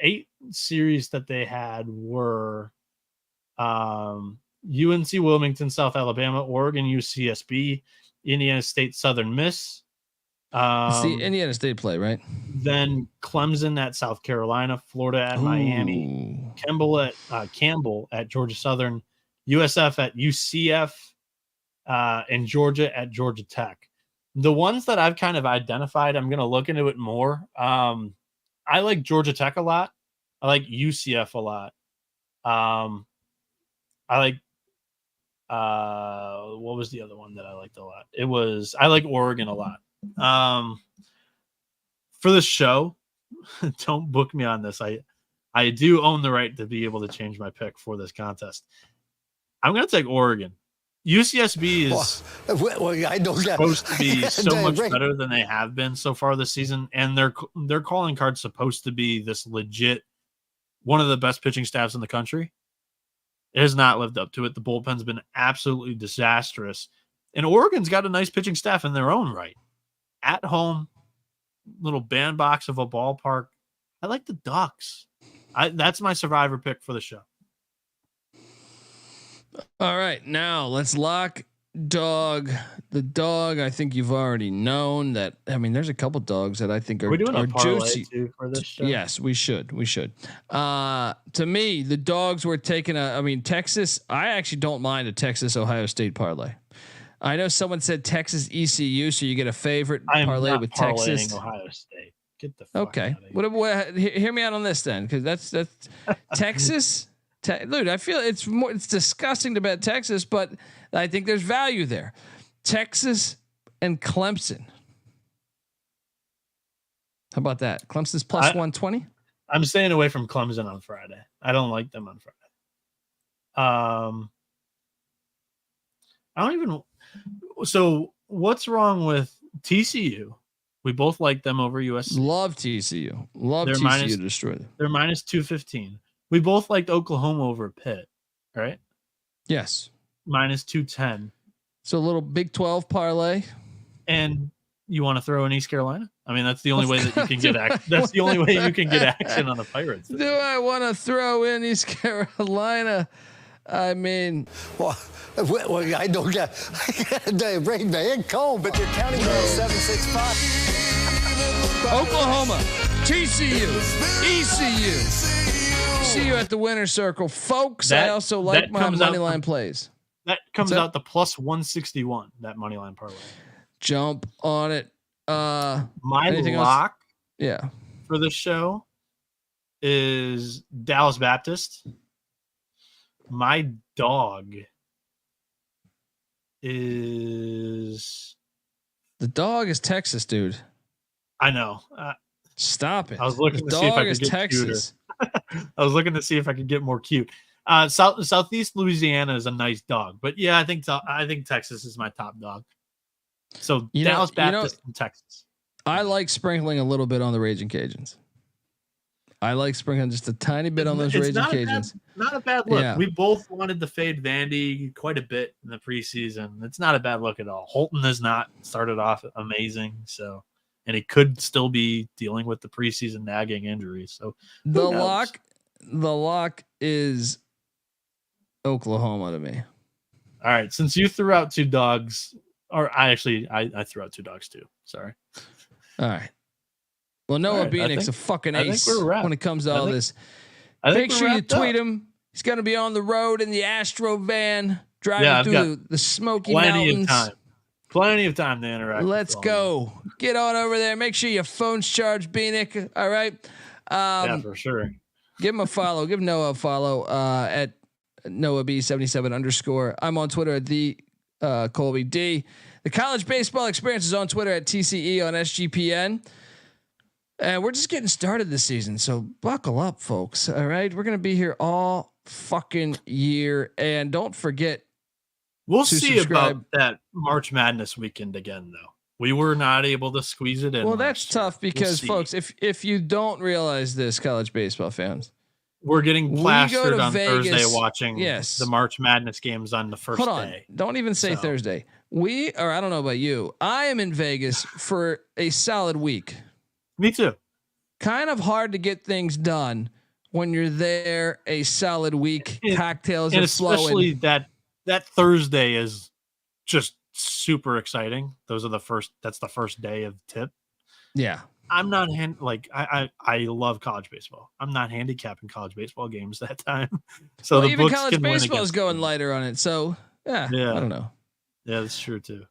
F: 8 series that they had were UNC Wilmington, South Alabama, Oregon, UCSB, Indiana State, Southern Miss.
G: It's the Indiana State play, right?
F: Then Clemson at South Carolina, Florida at Miami, Campbell at Georgia Southern, USF at UCF, and Georgia at Georgia Tech. The ones that I've kind of identified, I'm going to look into it more. I like Georgia Tech a lot. I like UCF a lot. I like what was the other one that I liked a lot? I like Oregon a lot. For the show, don't book me on this. I do own the right to be able to change my pick for this contest. I'm going to take Oregon. UCSB is supposed to be so much better than they have been so far this season, and their calling card's supposed to be this legit one of the best pitching staffs in the country. It has not lived up to it. The bullpen's been absolutely disastrous, and Oregon's got a nice pitching staff in their own right. At home, little bandbox of a ballpark. I like the Ducks. That's my survivor pick for the show.
G: All right, now let's lock dog. The dog, I think you've already known that. I mean, there's a couple dogs that I think are juicy
F: for this show.
G: Yes, we should. To me, the dogs were taking Texas. I actually don't mind a Texas Ohio State parlay. I know someone said Texas ECU, so you get a favorite parlay with Texas.
F: Ohio State. Get the fuck
G: okay.
F: out of here.
G: Hear me out on this then, because that's Texas. Dude, I feel it's disgusting to bet Texas, but I think there's value there. Texas and Clemson. How about that? Clemson's plus 120.
F: I'm staying away from Clemson on Friday. I don't like them on Friday. I don't even. So what's wrong with TCU? We both like them over USC.
G: Love TCU. Love TCU to destroy them.
F: They're minus 215. We both liked Oklahoma over Pitt, right?
G: Yes.
F: Minus 210.
G: So a little Big 12 parlay.
F: And you want to throw in East Carolina? I mean, that's the only way that you can get action. That's the only way you can get action on the Pirates.
G: Do I want to throw in East Carolina? I mean,
J: well I don't get. I break my head cold, but you're counting on 765.
G: Oklahoma, TCU, ECU. See you at the winner's circle, folks. I also like my money line plays.
F: That comes out to plus 161. That money line parlay.
G: Jump on it.
F: My lock,
G: yeah,
F: for the show is Dallas Baptist. My dog is
G: Texas, dude.
F: I know.
G: Stop it.
F: I was looking to see if I could get Texas. I was looking to see if I could get more cute. Southeast Louisiana is a nice dog, but yeah, I think Texas is my top dog. So Dallas Baptist and Texas.
G: I like sprinkling a little bit on the Raging Cajuns. I like sprinkling just a tiny bit on those Raging Cajuns.
F: Not a bad look.
G: Yeah.
F: We both wanted to fade Vandy quite a bit in the preseason. It's not a bad look at all. Holton has not started off amazing, so and he could still be dealing with the preseason nagging injury. So
G: the lock is Oklahoma to me.
F: All right, since you threw out 2 dogs, or I threw out 2 dogs too. Sorry.
G: All right. Well, Noah Bieniek's a fucking ace when it comes to all this. Make sure you tweet him. He's going to be on the road in the Astro van, driving through the Smoky Mountains.
F: Plenty of time to interact.
G: Let's go. Get on over there. Make sure your phone's charged, Bieniek. All right.
F: Yeah, for sure.
G: Give him a follow. Give Noah a follow at NoahB77_. I'm on Twitter at the Colby D. The College Baseball Experience is on Twitter at TCE on SGPN. And we're just getting started this season, so buckle up, folks. All right, we're gonna be here all fucking year, and don't forget.
F: We'll see about that March Madness weekend again, though. We were not able to squeeze it in.
G: Well, that's tough because, folks, if you don't realize this, college baseball fans,
F: we're getting plastered on
G: Vegas,
F: Thursday watching the March Madness games on the first day.
G: Don't even say Thursday. I don't know about you. I am in Vegas for a solid week.
F: Me too.
G: Kind of hard to get things done when you're there a solid week. Cocktails are flowing.
F: Especially that Thursday is just super exciting. That's the first day of tip.
G: Yeah.
F: I'm not I love college baseball. I'm not handicapping college baseball games that time. So
G: even college baseball is going lighter on it. So yeah, I don't know.
F: Yeah, that's true too.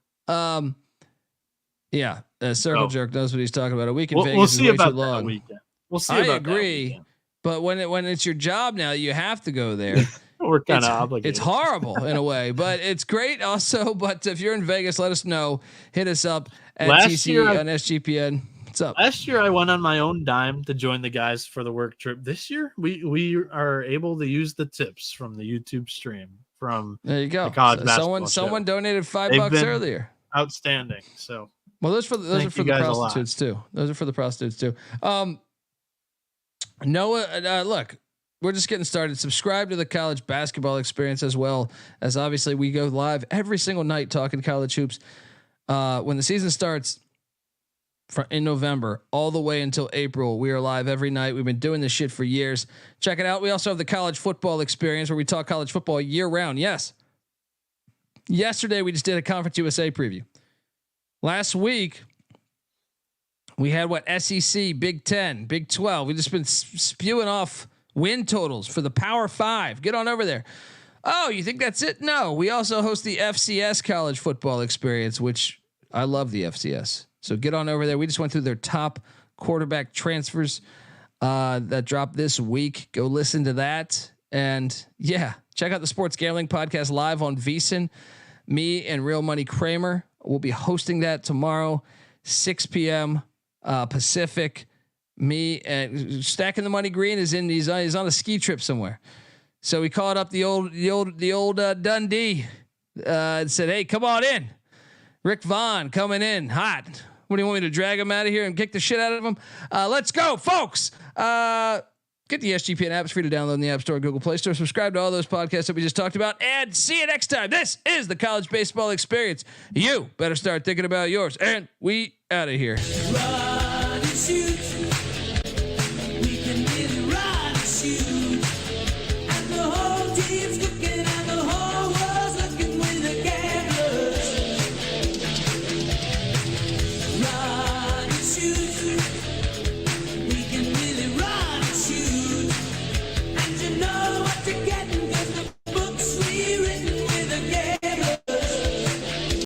G: Yeah, Circle Jerk knows what he's talking about. A week in Vegas
F: we'll see
G: is way
F: about
G: too long.
F: Weekend. We'll see.
G: I
F: about
G: agree,
F: that
G: but when it's your job now, you have to go there.
F: We're kind of obligated.
G: It's horrible in a way, but it's great also. But if you're in Vegas, let us know. Hit us up at TC on SGPN. What's up?
F: Last year, I went on my own dime to join the guys for the work trip. This year, we are able to use the tips from the YouTube stream from
G: there you go.
F: The college basketball
G: someone donated $5 earlier.
F: Outstanding. So
G: those are for the prostitutes too. Those are for the prostitutes too. Noah, look, we're just getting started. Subscribe to the College Basketball Experience as well as obviously we go live every single night talking college hoops. When the season starts in November all the way until April, we are live every night. We've been doing this shit for years. Check it out. We also have the College Football Experience where we talk college football year round. Yes. Yesterday we just did a Conference USA preview. Last week we had SEC, Big 10, Big 12. We've just been spewing off win totals for the Power 5. Get on over there. Oh, you think that's it? No, we also host the FCS College Football Experience, which I love the FCS. So get on over there. We just went through their top quarterback transfers that dropped this week. Go listen to that. And yeah, check out the Sports Gambling Podcast live on VSiN. Me and Real Money Kramer will be hosting that tomorrow, 6 p.m. Pacific. Me and Stacking the Money Green is he's on a ski trip somewhere. So we called up the old Dundee and said, "Hey, come on in. Rick Vaughn coming in hot. What do you want me to drag him out of here and kick the shit out of him? Let's go, folks. Get the SGPN app. It's free to download in the App Store, Google Play Store. Subscribe to all those podcasts that we just talked about. And see you next time. This is the College Baseball Experience. You better start thinking about yours. And we out of here.
K: Run and shoot. We can really run and shoot.